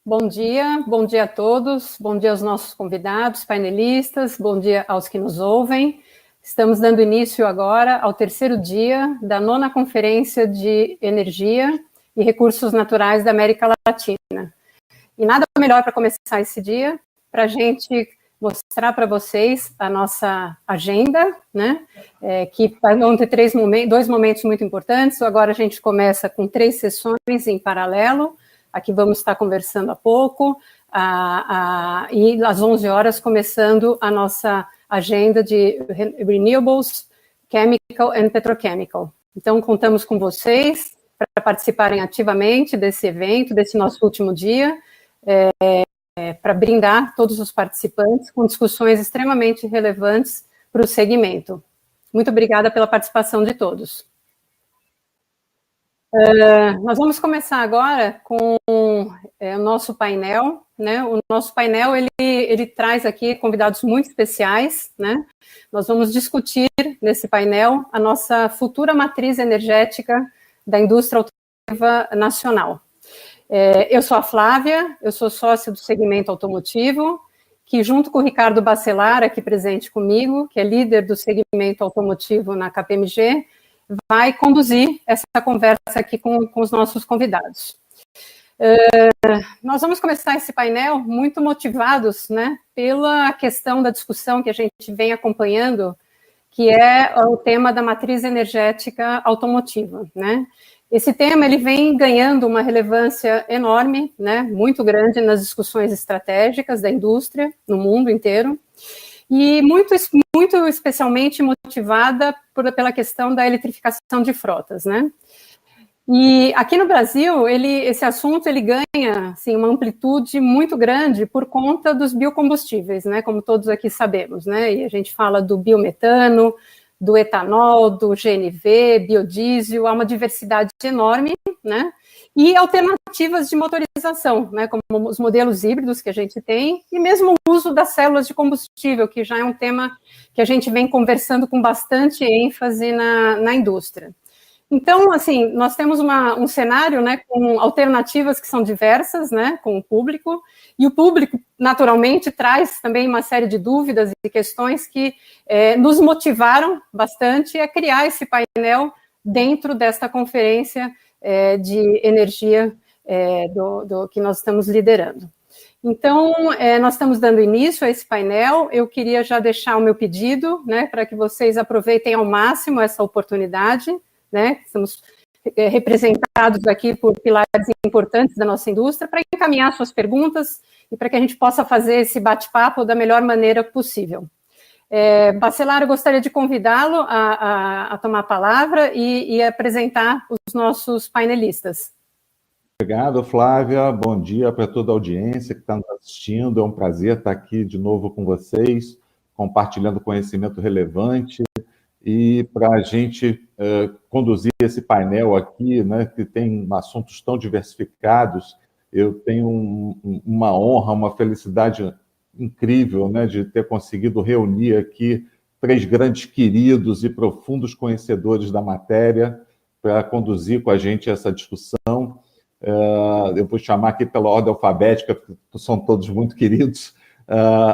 Bom dia a todos, bom dia aos nossos convidados, painelistas, bom dia aos que nos ouvem. Estamos dando início agora ao terceiro dia da 9ª Conferência de Energia e Recursos Naturais da América Latina. E nada melhor para começar esse dia, para a gente mostrar para vocês a nossa agenda, né? Que vão ter dois momentos muito importantes. Agora a gente começa com 3 sessões em paralelo. Aqui vamos estar conversando há pouco, e às 11 horas começando a nossa agenda de Renewables, Chemical and Petrochemical. Então, contamos com vocês para participarem ativamente desse evento, desse nosso último dia, para brindar todos os participantes com discussões extremamente relevantes para o segmento. Muito obrigada pela participação de todos. Nós vamos começar agora com o nosso painel, né? O nosso painel, ele traz aqui convidados muito especiais, né? Nós vamos discutir nesse painel a nossa futura matriz energética da indústria automotiva nacional. Eu sou a Flávia, eu sou sócia do segmento automotivo, que junto com o Ricardo Bacelar, aqui presente comigo, que é líder do segmento automotivo na KPMG, vai conduzir essa conversa aqui com os nossos convidados. Nós vamos começar esse painel muito motivados, né, pela questão da discussão que a gente vem acompanhando, que é o tema da matriz energética automotiva, né? Esse tema ele vem ganhando uma relevância enorme, né, muito grande nas discussões estratégicas da indústria no mundo inteiro, e muito especialmente motivada pela questão da eletrificação de frotas, né? E aqui no Brasil, esse assunto ele ganha assim, uma amplitude muito grande por conta dos biocombustíveis, né? Como todos aqui sabemos, né? E a gente fala do biometano, do etanol, do GNV, biodiesel, há uma diversidade enorme, né? E alternativas de motorização, né, como os modelos híbridos que a gente tem, e mesmo o uso das células de combustível, que já é um tema que a gente vem conversando com bastante ênfase na indústria. Então, assim, nós temos um cenário, né, com alternativas que são diversas, né, com o público, e o público, naturalmente, traz também uma série de dúvidas e questões que nos motivaram bastante a criar esse painel dentro desta conferência de energia que nós estamos liderando. Então, nós estamos dando início a esse painel. Eu queria já deixar o meu pedido, né, para que vocês aproveitem ao máximo essa oportunidade, né? Estamos representados aqui por pilares importantes da nossa indústria para encaminhar suas perguntas e para que a gente possa fazer esse bate-papo da melhor maneira possível. Bacelar, eu gostaria de convidá-lo a tomar a palavra e apresentar os nossos painelistas. Obrigado, Flávia. Bom dia para toda a audiência que está nos assistindo. É um prazer estar aqui de novo com vocês, compartilhando conhecimento relevante e para a gente conduzir esse painel aqui, né, que tem assuntos tão diversificados. Eu tenho uma honra, uma felicidade incrível, né, de ter conseguido reunir aqui 3 grandes queridos e profundos conhecedores da matéria para conduzir com a gente essa discussão. Eu vou chamar aqui pela ordem alfabética, porque são todos muito queridos,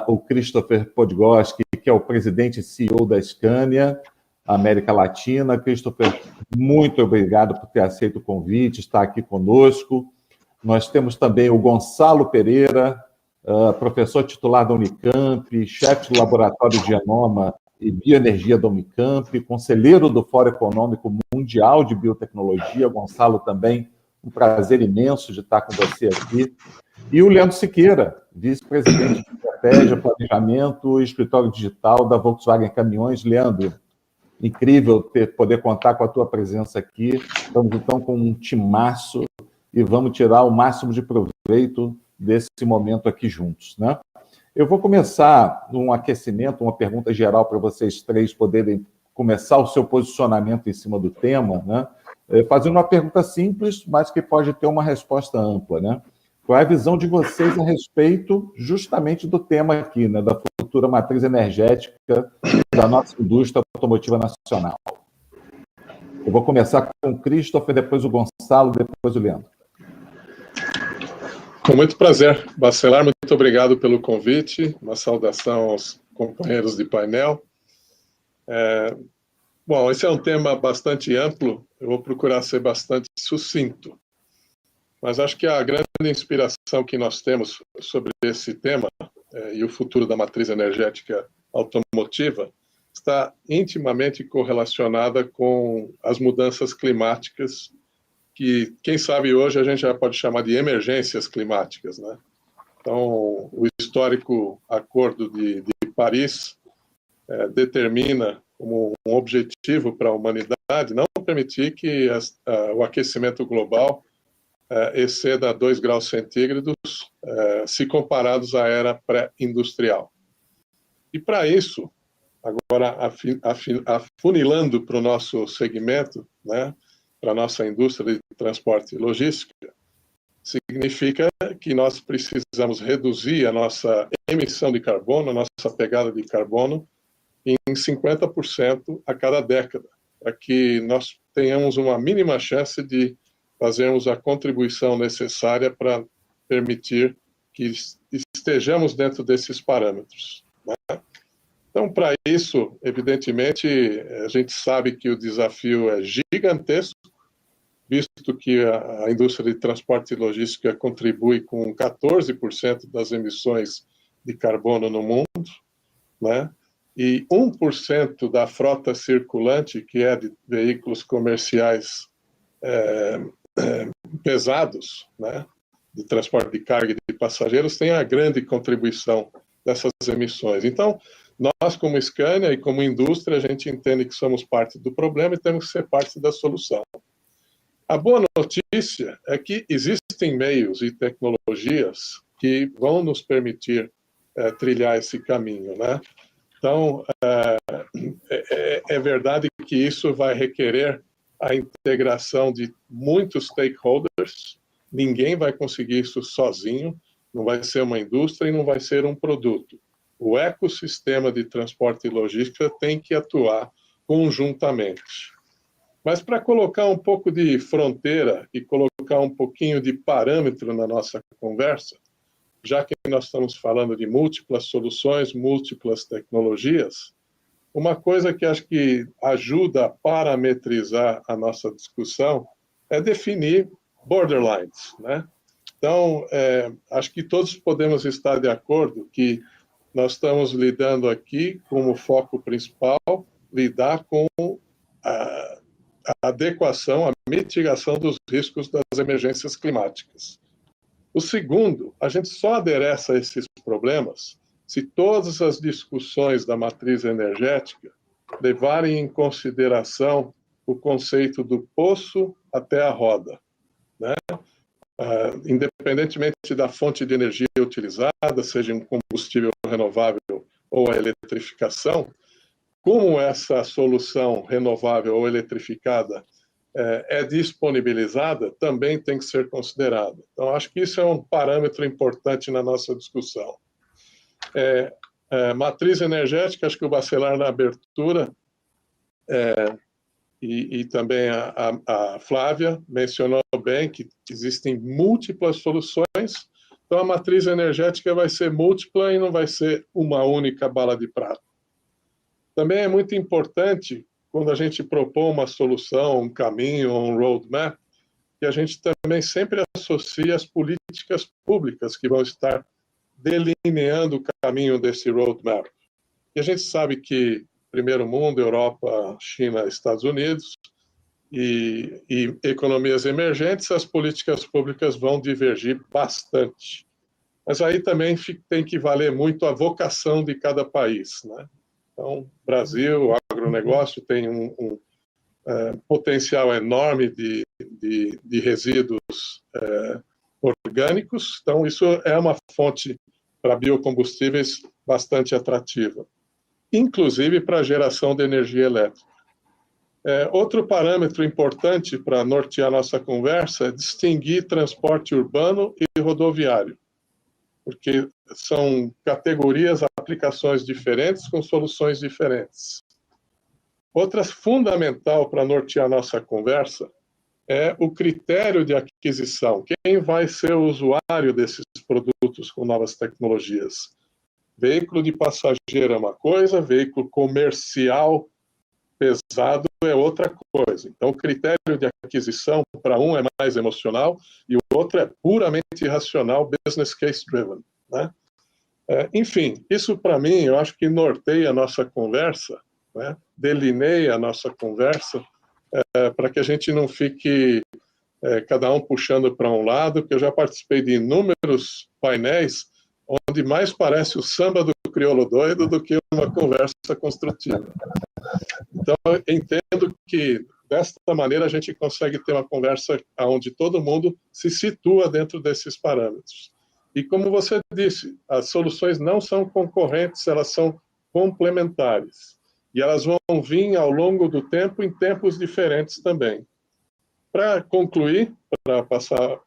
o Christopher Podgorski, que é o presidente e CEO da Scania, América Latina. Christopher, muito obrigado por ter aceito o convite, estar aqui conosco. Nós temos também o Gonçalo Pereira, professor titular da Unicamp, chefe do Laboratório de Genoma e Bioenergia da Unicamp, conselheiro do Fórum Econômico Mundial de Biotecnologia. Gonçalo, também um prazer imenso de estar com você aqui. E o Leandro Siqueira, vice-presidente de Estratégia, Planejamento e Escritório Digital da Volkswagen Caminhões. Leandro, incrível poder contar com a tua presença aqui. Estamos, então, com um timaço e vamos tirar o máximo de proveito desse momento aqui juntos, né? Eu vou começar um aquecimento, uma pergunta geral para vocês 3 poderem começar o seu posicionamento em cima do tema, né? Fazendo uma pergunta simples, mas que pode ter uma resposta ampla, né? Qual é a visão de vocês a respeito justamente do tema aqui, né, da futura matriz energética da nossa indústria automotiva nacional? Eu vou começar com o Christopher, depois o Gonçalo, depois o Leandro. Com muito prazer, Bacelar, muito obrigado pelo convite, uma saudação aos companheiros de painel. Bom, esse é um tema bastante amplo, eu vou procurar ser bastante sucinto, mas acho que a grande inspiração que nós temos sobre esse tema e o futuro da matriz energética automotiva está intimamente correlacionada com as mudanças climáticas que, quem sabe, hoje a gente já pode chamar de emergências climáticas, né? Então, o histórico Acordo de Paris determina como um objetivo para a humanidade não permitir que o aquecimento global exceda 2 graus centígrados se comparados à era pré-industrial. E para isso, agora afunilando para o nosso segmento, né, para a nossa indústria de transporte e logística, significa que nós precisamos reduzir a nossa emissão de carbono, a nossa pegada de carbono, em 50% a cada década, para que nós tenhamos uma mínima chance de fazermos a contribuição necessária para permitir que estejamos dentro desses parâmetros, né? Então, para isso, evidentemente, a gente sabe que o desafio é gigantesco, visto que a indústria de transporte e logística contribui com 14% das emissões de carbono no mundo, né? E 1% da frota circulante, que é de veículos comerciais pesados, né, de transporte de carga e de passageiros, tem a grande contribuição dessas emissões. Então, nós, como Scania e como indústria, a gente entende que somos parte do problema e temos que ser parte da solução. A boa notícia é que existem meios e tecnologias que vão nos permitir trilhar esse caminho, né? Então, é verdade que isso vai requerer a integração de muitos stakeholders. Ninguém vai conseguir isso sozinho, não vai ser uma indústria e não vai ser um produto. O ecossistema de transporte e logística tem que atuar conjuntamente. Mas para colocar um pouco de fronteira e colocar um pouquinho de parâmetro na nossa conversa, já que nós estamos falando de múltiplas soluções, múltiplas tecnologias, uma coisa que acho que ajuda a parametrizar a nossa discussão é definir borderlines, né? Então, acho que todos podemos estar de acordo que nós estamos lidando aqui, como foco principal, lidar com a adequação, a mitigação dos riscos das emergências climáticas. O segundo, a gente só adereça a esses problemas se todas as discussões da matriz energética levarem em consideração o conceito do poço até a roda, né? Independentemente da fonte de energia utilizada, seja um combustível renovável ou a eletrificação, como essa solução renovável ou eletrificada é disponibilizada, também tem que ser considerada. Então, acho que isso é um parâmetro importante na nossa discussão. Matriz energética, acho que o Bacelar na abertura, e também a Flávia mencionou bem que existem múltiplas soluções, então a matriz energética vai ser múltipla e não vai ser uma única bala de prata. Também é muito importante, quando a gente propõe uma solução, um caminho, um roadmap, que a gente também sempre associe as políticas públicas que vão estar delineando o caminho desse roadmap. E a gente sabe que primeiro mundo, Europa, China, Estados Unidos e economias emergentes, as políticas públicas vão divergir bastante. Mas aí também tem que valer muito a vocação de cada país, né? Então, Brasil, o agronegócio tem um potencial enorme de resíduos orgânicos, então isso é uma fonte para biocombustíveis bastante atrativa, inclusive para a geração de energia elétrica. Outro parâmetro importante para nortear nossa conversa é distinguir transporte urbano e rodoviário, porque são categorias, aplicações diferentes com soluções diferentes. Outra fundamental para nortear nossa conversa é o critério de aquisição. Quem vai ser o usuário desses produtos com novas tecnologias? Veículo de passageiro é uma coisa, veículo comercial pesado é outra coisa. Então, o critério de aquisição para um é mais emocional e o outro é puramente racional, business case driven, né? Enfim, isso para mim, eu acho que norteia a nossa conversa, né? Delineia a nossa conversa, para que a gente não fique cada um puxando para um lado, porque eu já participei de inúmeros painéis onde mais parece o samba do crioulo doido do que uma conversa construtiva. Então, eu entendo que desta maneira a gente consegue ter uma conversa onde todo mundo se situa dentro desses parâmetros. E como você disse, as soluções não são concorrentes, elas são complementares. E elas vão vir ao longo do tempo em tempos diferentes também. Para concluir, para passar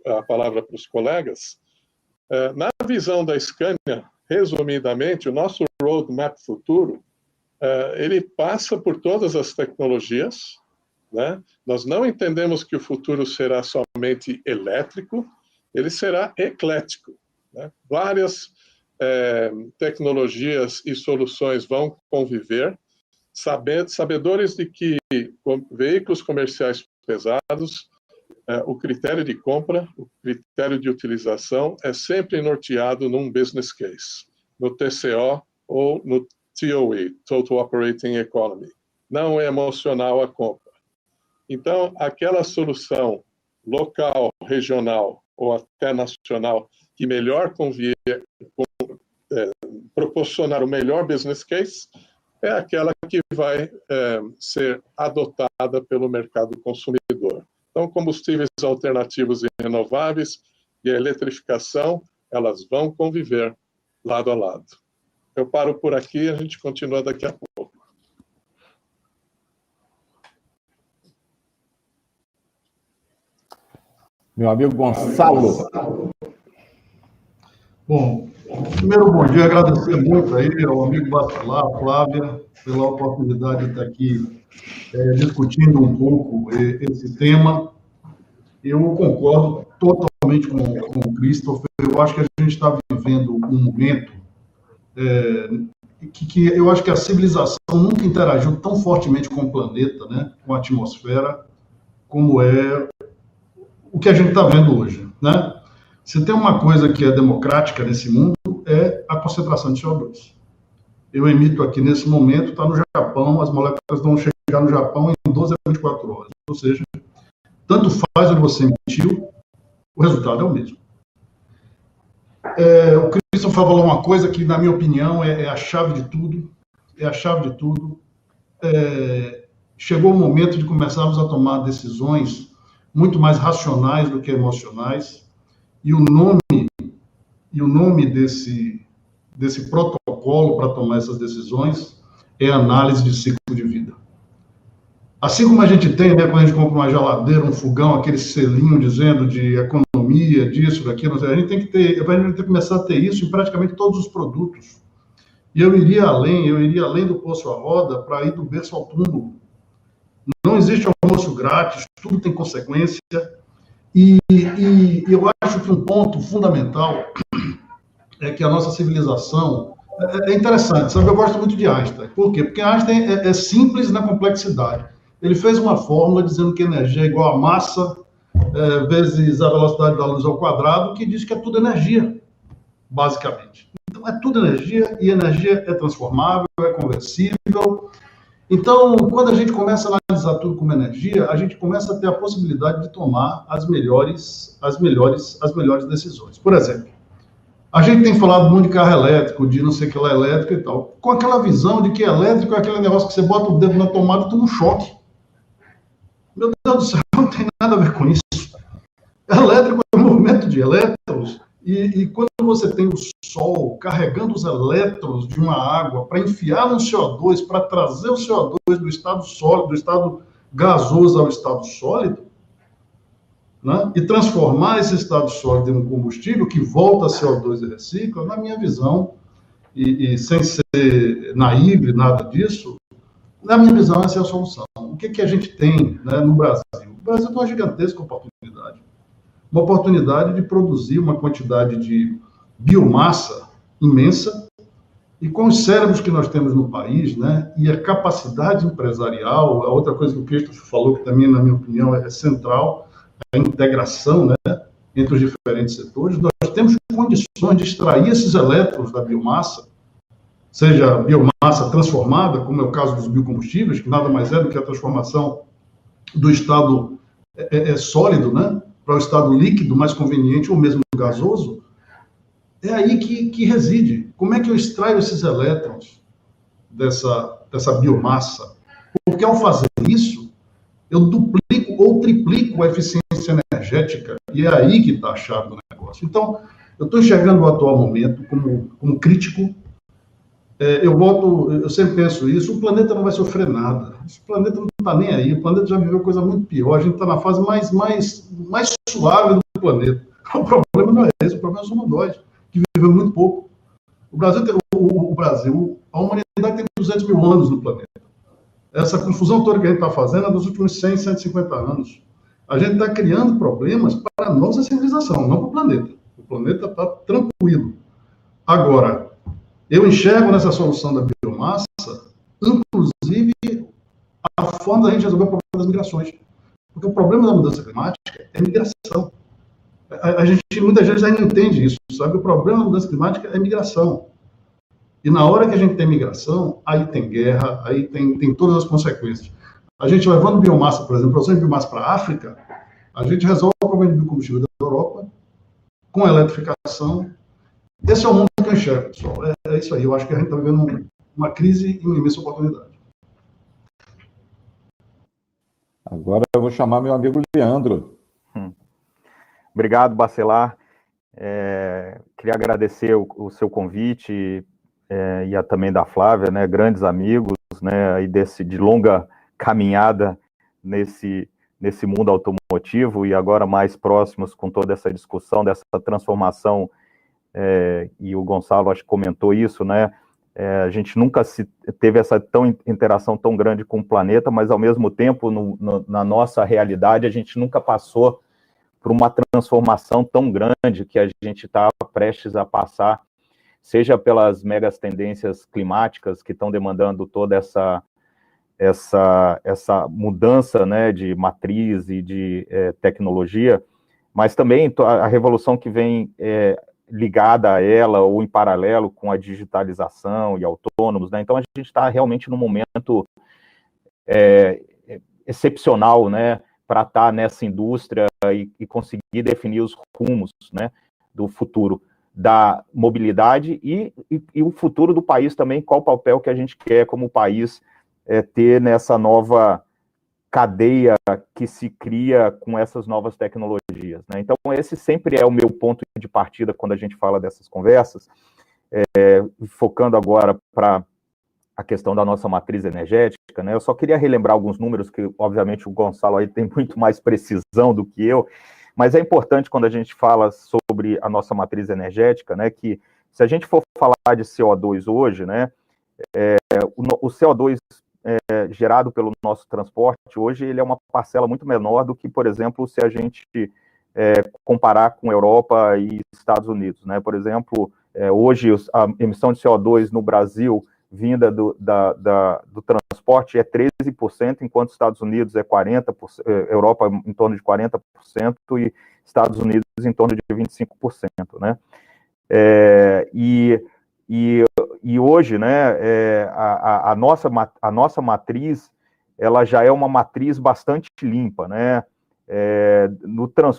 a palavra para os colegas, na visão da Scania, resumidamente, o nosso roadmap futuro, ele passa por todas as tecnologias, né? Nós não entendemos que o futuro será somente elétrico, ele será eclético, né? Várias tecnologias e soluções vão conviver, sabedores de que veículos comerciais pesados, o critério de compra, o critério de utilização é sempre norteado num business case, no TCO ou no TOE, Total Operating Economy. Não é emocional a compra. Então, aquela solução local, regional ou até nacional que melhor proporcionar o melhor business case é aquela que vai ser adotada pelo mercado consumidor. Então, combustíveis alternativos e renováveis e a eletrificação, elas vão conviver lado a lado. Eu paro por aqui e a gente continua daqui a pouco. Meu amigo Gonçalo. Bom, primeiro, bom dia, agradecer muito aí ao amigo Bacelar, Flávia, pela oportunidade de estar aqui discutindo um pouco esse tema. Eu concordo totalmente com o Christopher. Eu acho que a gente está vivendo um momento que eu acho que a civilização nunca interagiu tão fortemente com o planeta, né, com a atmosfera, como é o que a gente está vendo hoje, né? Se tem uma coisa que é democrática nesse mundo, é a concentração de CO2. Eu emito aqui nesse momento, está no Japão, as moléculas vão chegar no Japão em 12 a 24 horas. Ou seja, tanto faz onde você emitiu, o resultado é o mesmo. O Christopher falou uma coisa que, na minha opinião, é a chave de tudo. É a chave de tudo. Chegou o momento de começarmos a tomar decisões muito mais racionais do que emocionais. E o nome desse protocolo para tomar essas decisões é análise de ciclo de vida. Assim como a gente tem, né, quando a gente compra uma geladeira, um fogão, aquele selinho dizendo de economia, disso, daquilo, a gente tem que começar a ter isso em praticamente todos os produtos. E eu iria além do poço à roda para ir do berço ao túmulo. Não existe almoço grátis, tudo tem consequência. E eu acho que um ponto fundamental é que a nossa civilização é interessante, sabe? Eu gosto muito de Einstein. Por quê? Porque Einstein é simples na complexidade. Ele fez uma fórmula dizendo que energia é igual a massa vezes a velocidade da luz ao quadrado, que diz que é tudo energia, basicamente. Então, é tudo energia, e energia é transformável, é conversível. Então, quando a gente começa a analisar tudo como energia, a gente começa a ter a possibilidade de tomar as melhores decisões. Por exemplo, a gente tem falado muito de carro elétrico, de não sei o que lá elétrico e tal, com aquela visão de que elétrico é aquele negócio que você bota o dedo na tomada e toma um choque. Meu Deus do céu, não tem nada a ver com isso. Elétrico é um movimento de elétrons, e quando você tem o Sol carregando os elétrons de uma água para enfiar no CO2, para trazer o CO2 do estado sólido, do estado gasoso ao estado sólido, né, e transformar esse estado sólido em um combustível que volta a CO2 e recicla, na minha visão, e sem ser naíve, nada disso, Na minha visão, essa é a solução. O que a gente tem, né, no Brasil? O Brasil tem uma gigantesca oportunidade. Uma oportunidade de produzir uma quantidade de biomassa imensa, e com os cérebros que nós temos no país, né, e a capacidade empresarial, a outra coisa que o Cristo falou, que também, na minha opinião, é central, a integração, né, entre os diferentes setores, nós temos condições de extrair esses elétrons da biomassa, seja biomassa transformada, como é o caso dos biocombustíveis, que nada mais é do que a transformação do estado sólido, né, para o estado líquido mais conveniente, ou mesmo gasoso. É aí que reside. Como é que eu extraio esses elétrons dessa biomassa? Porque ao fazer isso, eu duplico ou triplico a eficiência energética, e é aí que está a chave do negócio. Então, eu estou enxergando o atual momento como crítico. Eu sempre penso isso, o planeta não vai sofrer nada. O planeta não está nem aí, o planeta já viveu coisa muito pior, a gente está na fase mais suave do planeta. O problema não é esse, o problema somos nós, que vivemos muito pouco. O Brasil, a humanidade tem 200 mil anos no planeta. Essa confusão toda que a gente está fazendo é dos últimos 100, 150 anos. A gente está criando problemas para a nossa civilização, não para o planeta. O planeta está tranquilo. Agora, eu enxergo nessa solução da biomassa, inclusive, a forma da gente resolver o problema das migrações. Porque o problema da mudança climática é migração. A gente, muitas vezes, ainda não entende isso, sabe? O problema da mudança climática é migração. E na hora que a gente tem migração, aí tem guerra, aí tem todas as consequências. A gente levando biomassa, por exemplo, produção de biomassa para a África, a gente resolve o problema de biocombustível da Europa com a eletrificação. Esse é o mundo que eu enxergo, pessoal. É isso aí. Eu acho que a gente está vivendo uma crise e uma imensa oportunidade. Agora eu vou chamar meu amigo Leandro. Obrigado, Bacelar. Queria agradecer o seu convite e também da Flávia, né, grandes amigos, né, aí de longa caminhada nesse mundo automotivo e agora mais próximos com toda essa discussão, dessa transformação, e o Gonçalo acho que comentou isso, né, a gente nunca teve essa interação tão grande com o planeta, mas ao mesmo tempo, na nossa realidade, a gente nunca passou por uma transformação tão grande que a gente está prestes a passar, seja pelas megas tendências climáticas que estão demandando toda essa mudança, né, de matriz e de tecnologia, mas também a revolução que vem ligada a ela ou em paralelo com a digitalização e autônomos, né? Então a gente está realmente num momento excepcional, né, para estar nessa indústria e conseguir definir os rumos, né, do futuro da mobilidade e o futuro do país também, qual o papel que a gente quer como país ter nessa nova cadeia que se cria com essas novas tecnologias, né? Então, esse sempre é o meu ponto de partida quando a gente fala dessas conversas, focando agora para a questão da nossa matriz energética, né? Eu só queria relembrar alguns números que, obviamente, o Gonçalo aí tem muito mais precisão do que eu, mas é importante quando a gente fala sobre a nossa matriz energética, né, que se a gente for falar de CO2 hoje, né, o CO2 gerado pelo nosso transporte hoje, ele é uma parcela muito menor do que, por exemplo, se a gente comparar com Europa e Estados Unidos, né? Por exemplo, hoje a emissão de CO2 no Brasil vinda do transporte é 13%, enquanto Estados Unidos é 40%, Europa em torno de 40% e Estados Unidos em torno de 25%, né? E hoje, né, a nossa matriz, ela já é uma matriz bastante limpa, né?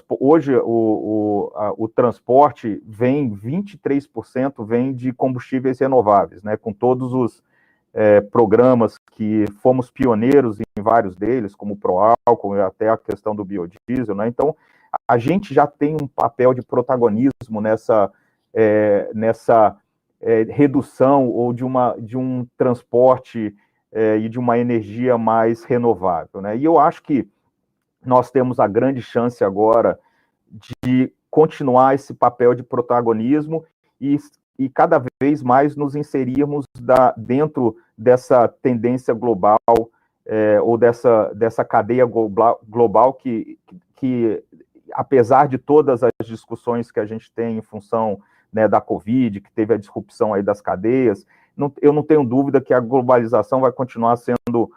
Hoje o transporte vem 23% vem de combustíveis renováveis, né? Com todos os programas que fomos pioneiros em vários deles, como o Proálcool e até a questão do biodiesel, né? Então a gente já tem um papel de protagonismo nessa redução ou de um transporte e de uma energia mais renovável, né? E eu acho que nós temos a grande chance agora de continuar esse papel de protagonismo e e cada vez mais nos inserirmos dentro dessa tendência global, ou dessa cadeia global que, apesar de todas as discussões que a gente tem em função, né, da Covid, que teve a disrupção aí das cadeias, eu não tenho dúvida que a globalização vai continuar sendo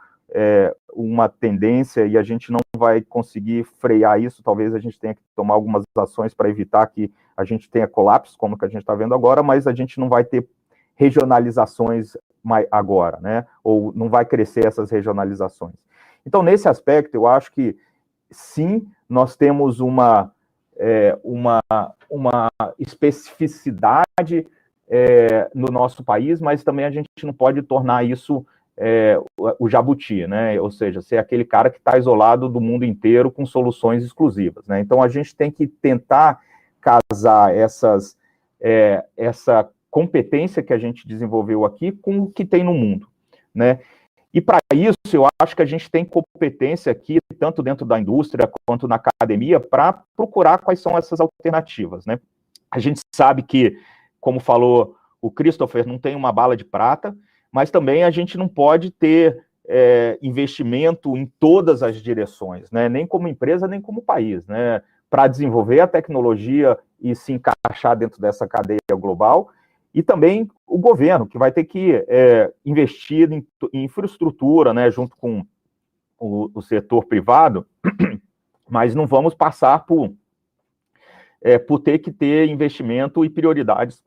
uma tendência e a gente não vai conseguir frear isso. Talvez a gente tenha que tomar algumas ações para evitar que a gente tenha colapso, como que a gente está vendo agora, mas a gente não vai ter regionalizações agora, né? Ou não vai crescer essas regionalizações. Então, nesse aspecto, eu acho que sim, nós temos uma especificidade no nosso país, mas também a gente não pode tornar isso o jabuti, né? Ou seja, ser aquele cara que está isolado do mundo inteiro com soluções exclusivas, né? Então, a gente tem que tentar casar essa competência que a gente desenvolveu aqui com o que tem no mundo, né? E para isso, eu acho que a gente tem competência aqui, tanto dentro da indústria quanto na academia, para procurar quais são essas alternativas, né? A gente sabe que, como falou o Christopher, não tem uma bala de prata, mas também a gente não pode ter investimento em todas as direções, né? Nem como empresa, nem como país, né? Para desenvolver a tecnologia e se encaixar dentro dessa cadeia global, e também o governo, que vai ter que investir em infraestrutura, né, junto com o setor privado, mas não vamos passar por ter que ter investimento e prioridades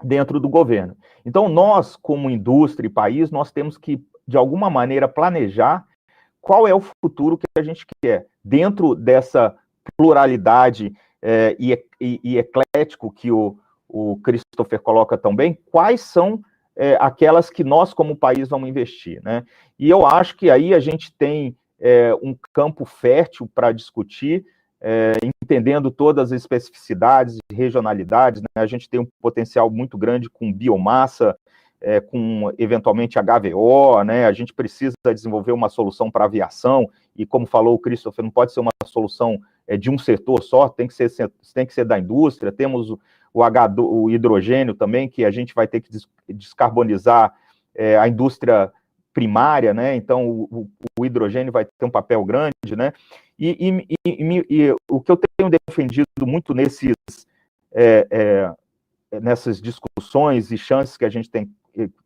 dentro do governo. Então, nós, como indústria e país, nós temos que, de alguma maneira, planejar qual é o futuro que a gente quer, dentro dessa pluralidade e eclético que o Christopher coloca tão bem, quais são aquelas que nós, como país, vamos investir, né? E eu acho que aí a gente tem um campo fértil para discutir, entendendo todas as especificidades e regionalidades, né? A gente tem um potencial muito grande com biomassa, com, eventualmente, HVO, né? A gente precisa desenvolver uma solução para aviação, e como falou o Christopher, não pode ser uma solução de um setor só, tem que ser da indústria. Temos o hidrogênio também, que a gente vai ter que descarbonizar a indústria primária, né? Então, o hidrogênio vai ter um papel grande, né? E o que eu tenho defendido muito nessas discussões e chances que a gente tem,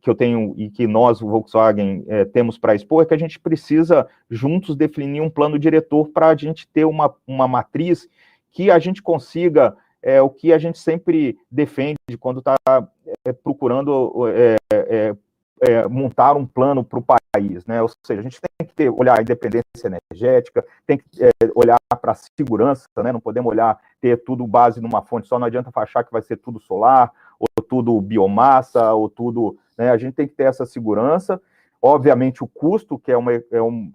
que eu tenho e que nós, o Volkswagen, temos para expor, é que a gente precisa juntos definir um plano diretor para a gente ter uma matriz que a gente consiga o que a gente sempre defende quando está procurando montar um plano para o país, né? Ou seja, a gente tem que olhar a independência energética, tem que olhar para a segurança, né? Não podemos ter tudo base numa fonte só, não adianta achar que vai ser tudo solar, ou tudo biomassa, ou tudo, né? A gente tem que ter essa segurança. Obviamente, o custo, que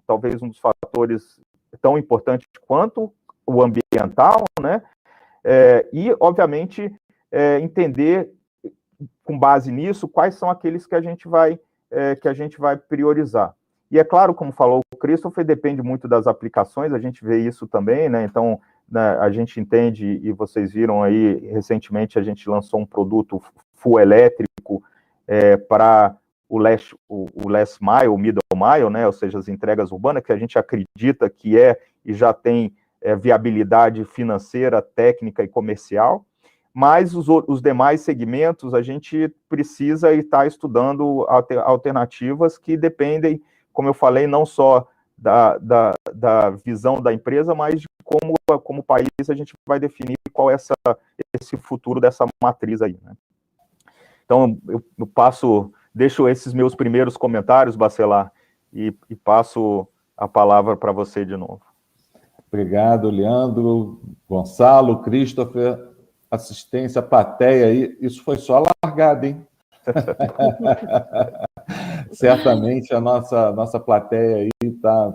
talvez um dos fatores tão importantes quanto o ambiental, né? E, obviamente, entender, com base nisso, quais são aqueles que a gente vai priorizar. E é claro, como falou o Christopher, depende muito das aplicações, a gente vê isso também, né? Então, né, a gente entende, e vocês viram aí, recentemente a gente lançou um produto full elétrico para o last mile, o middle mile, né? Ou seja, as entregas urbanas, que a gente acredita que e já tem viabilidade financeira, técnica e comercial. Mas os demais segmentos, a gente precisa estar estudando alternativas que dependem, como eu falei, não só da visão da empresa, mas de como país a gente vai definir qual é esse futuro dessa matriz aí, né? Então, eu deixo esses meus primeiros comentários, Bacelar, e passo a palavra para você de novo. Obrigado, Leandro, Gonçalo, Christopher, assistência, plateia aí, isso foi só a largada, hein? Certamente a nossa plateia aí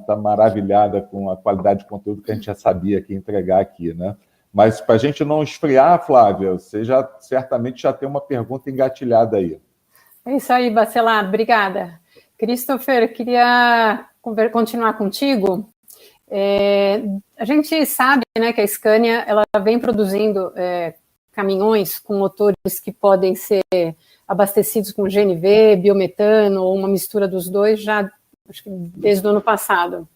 tá maravilhada com a qualidade de conteúdo que a gente já sabia que ia entregar aqui, né? Mas para a gente não esfriar, Flávia, você certamente já tem uma pergunta engatilhada aí. É isso aí, Bacelar, obrigada. Christopher, queria continuar contigo. A gente sabe, né, que a Scania ela vem produzindo caminhões com motores que podem ser abastecidos com GNV, biometano ou uma mistura dos dois já acho que desde o ano passado.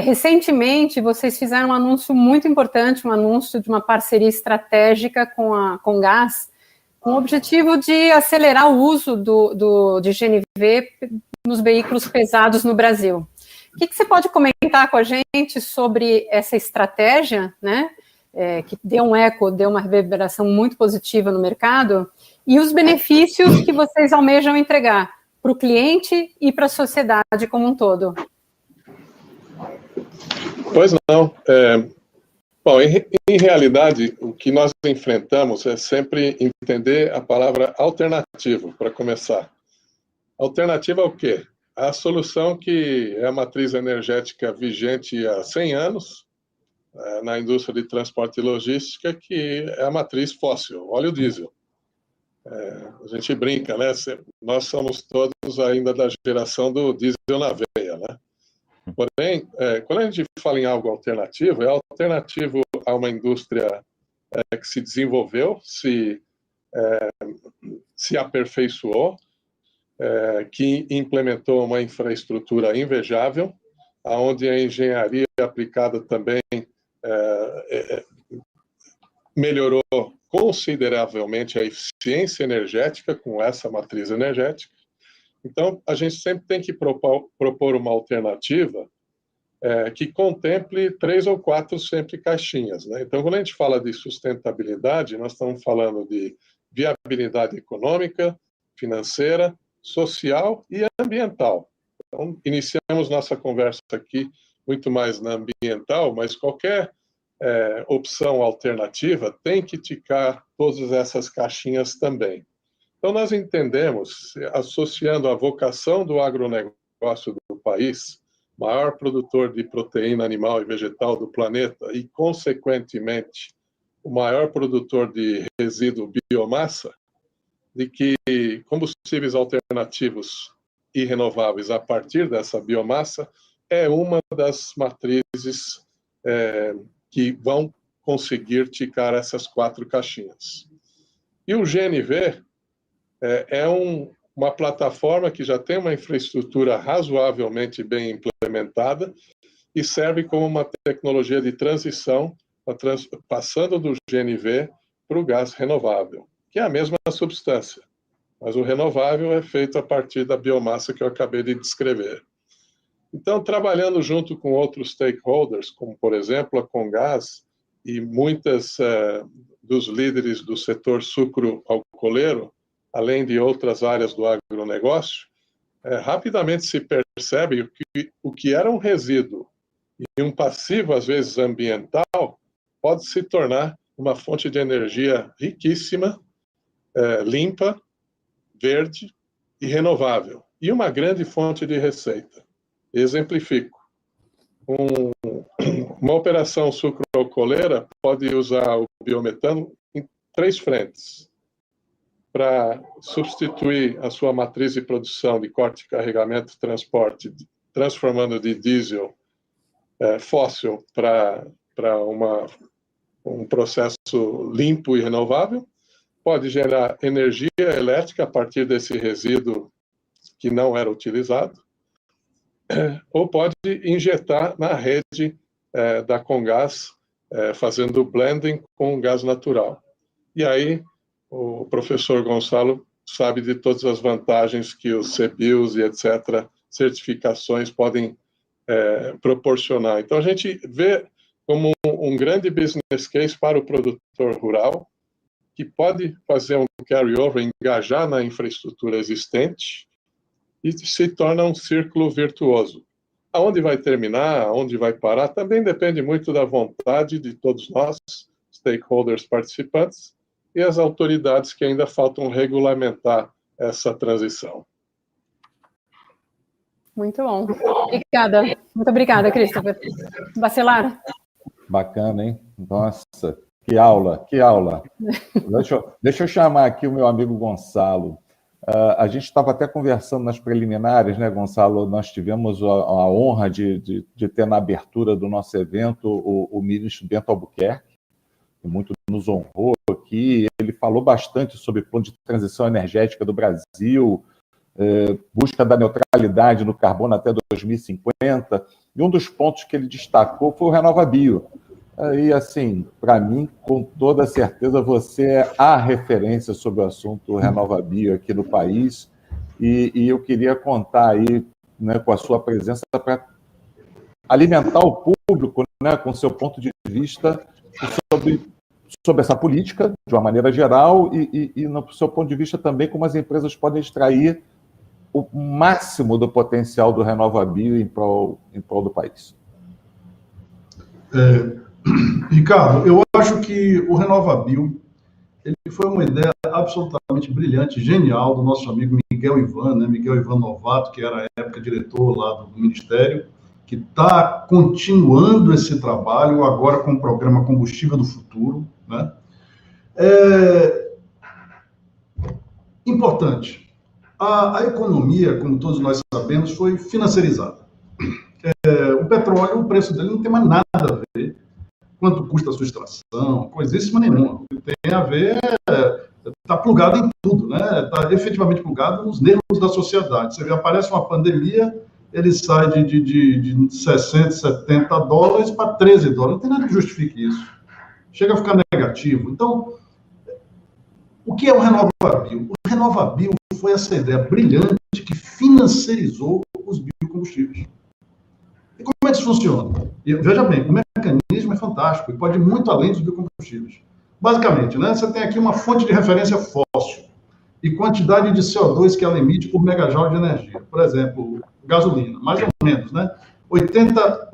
Recentemente, vocês fizeram um anúncio muito importante, um anúncio de uma parceria estratégica com a Comgás, com o objetivo de acelerar o uso de GNV nos veículos pesados no Brasil. O que você pode comentar com a gente sobre essa estratégia, né, que deu um eco, deu uma reverberação muito positiva no mercado, e os benefícios que vocês almejam entregar para o cliente e para a sociedade como um todo? Pois não. Bom, em realidade, o que nós enfrentamos é sempre entender a palavra alternativo, para começar. Alternativa ao quê? A solução que é a matriz energética vigente há 100 anos, na indústria de transporte e logística, que é a matriz fóssil, óleo diesel. A gente brinca, né? Nós somos todos ainda da geração do diesel na veia, né? Porém, quando a gente fala em algo alternativo, é alternativo a uma indústria que se desenvolveu, se aperfeiçoou, que implementou uma infraestrutura invejável, onde a engenharia aplicada também melhorou consideravelmente a eficiência energética com essa matriz energética. Então, a gente sempre tem que propor uma alternativa que contemple 3 ou 4 sempre caixinhas, né? Então, quando a gente fala de sustentabilidade, nós estamos falando de viabilidade econômica, financeira, social e ambiental. Então, iniciamos nossa conversa aqui muito mais na ambiental, mas qualquer opção alternativa tem que ticar todas essas caixinhas também. Então, nós entendemos, associando a vocação do agronegócio do país, maior produtor de proteína animal e vegetal do planeta e, consequentemente, o maior produtor de resíduo biomassa, de que combustíveis alternativos e renováveis a partir dessa biomassa é uma das matrizes que vão conseguir ticar essas 4 caixinhas. E o GNV é uma plataforma que já tem uma infraestrutura razoavelmente bem implementada e serve como uma tecnologia de transição, passando do GNV para o gás renovável, que é a mesma substância, mas o renovável é feito a partir da biomassa que eu acabei de descrever. Então, trabalhando junto com outros stakeholders, como, por exemplo, a Comgás e muitas dos líderes do setor sucro-alcooleiro, além de outras áreas do agronegócio, rapidamente se percebe o que era um resíduo e um passivo, às vezes, ambiental, pode se tornar uma fonte de energia riquíssima, limpa, verde e renovável, e uma grande fonte de receita. Exemplifico. Uma operação sucroalcooleira pode usar o biometano em 3 frentes. Para substituir a sua matriz de produção de corte, carregamento e transporte, transformando de diesel fóssil para um processo limpo e renovável, pode gerar energia elétrica a partir desse resíduo que não era utilizado, ou pode injetar na rede da Comgás, fazendo blending com gás natural. E aí, o professor Gonçalo sabe de todas as vantagens que os CBIOS e etc., certificações podem proporcionar. Então, a gente vê como um grande business case para o produtor rural, que pode fazer um carry-over, engajar na infraestrutura existente e se torna um círculo virtuoso. Aonde vai terminar, aonde vai parar, também depende muito da vontade de todos nós, stakeholders participantes, e as autoridades que ainda faltam regulamentar essa transição. Muito bom. Obrigada. Muito obrigada, Christopher. Bacelar. Bacana, hein? Nossa, que aula, que aula. Deixa eu chamar aqui o meu amigo Gonçalo. A gente estava até conversando nas preliminares, né, Gonçalo? Nós tivemos a honra de ter na abertura do nosso evento o ministro Bento Albuquerque, que muito nos honrou aqui aqui, ele falou bastante sobre o plano de transição energética do Brasil, busca da neutralidade no carbono até 2050, e um dos pontos que ele destacou foi o RenovaBio. E, assim, para mim, com toda certeza, você é a referência sobre o assunto RenovaBio aqui no país, e eu queria contar aí, né, com a sua presença para alimentar o público, né, com seu ponto de vista sobre essa política, de uma maneira geral, e no seu ponto de vista também como as empresas podem extrair o máximo do potencial do RenovaBio em prol do país. Ricardo, eu acho que o RenovaBio ele foi uma ideia absolutamente brilhante, genial, do nosso amigo Miguel Ivan, né? Miguel Ivan Novato, que era, à época, diretor lá do Ministério, que está continuando esse trabalho agora com o programa Combustível do Futuro, né? Importante. A economia, como todos nós sabemos, foi financiarizada. O petróleo, o preço dele não tem mais nada a ver quanto custa a sua extração, coisíssima nenhuma. O que tem a ver está plugado em tudo, né? Está efetivamente plugado nos nervos da sociedade. Você vê, aparece uma pandemia, ele sai de 60, 70 dólares para 13 dólares. Não tem nada que justifique isso. Chega a ficar negativo. Então, o que é o RenovaBio? O RenovaBio foi essa ideia brilhante que financiarizou os biocombustíveis. E como é que isso funciona? E, veja bem, o mecanismo é fantástico e pode ir muito além dos biocombustíveis. Basicamente, né, você tem aqui uma fonte de referência fóssil e quantidade de CO2 que ela emite por megajoule de energia. Por exemplo, gasolina, mais ou menos, né? 80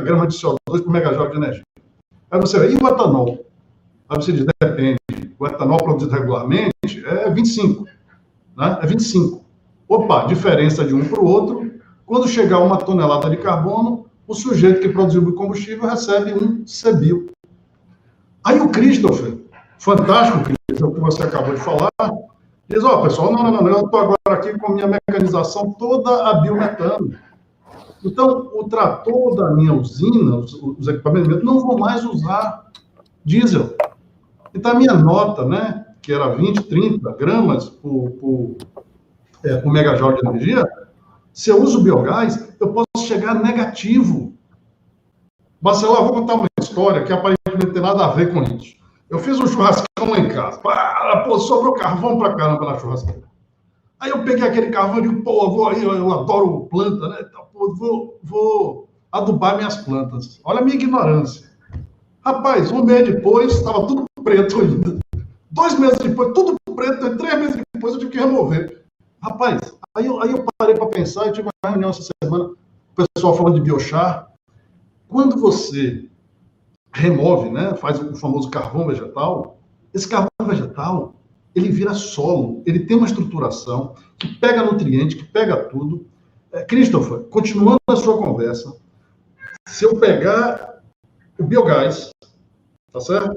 gramas de CO2 por megajoule de energia. Aí você vê, e o etanol? Aí você diz, depende. O etanol produzido regularmente é 25. Né? É 25. Opa, diferença de um para o outro. Quando chegar uma tonelada de carbono, o sujeito que produziu o combustível recebe um CBio. Aí o Christopher, fantástico, Christopher, o que você acabou de falar, diz, pessoal, não, eu estou agora aqui com a minha mecanização toda a biometano. Então, o trator da minha usina, os equipamentos, não vão mais usar diesel. Então, a minha nota, né, que era 20, 30 gramas por megajoule de energia, se eu uso biogás, eu posso chegar negativo. Bacelar, vou contar uma história que aparentemente não tem nada a ver com isso. Eu fiz um churrascão lá em casa. Sobrou carvão pra caramba na churrasqueira. Aí eu peguei aquele carvão e digo, vou aí, eu adoro planta, né? Vou adubar minhas plantas. Olha a minha ignorância. Rapaz, um mês depois, estava tudo preto ainda. 2 meses depois, tudo preto. E 3 meses depois, eu tive que remover. Rapaz, aí eu parei para pensar, eu tive uma reunião essa semana, o pessoal falando de biochar. Quando você remove, né, faz o famoso carvão vegetal, esse carvão vegetal, ele vira solo, ele tem uma estruturação que pega nutriente, que pega tudo. Christopher, continuando a sua conversa, se eu pegar o biogás, tá certo?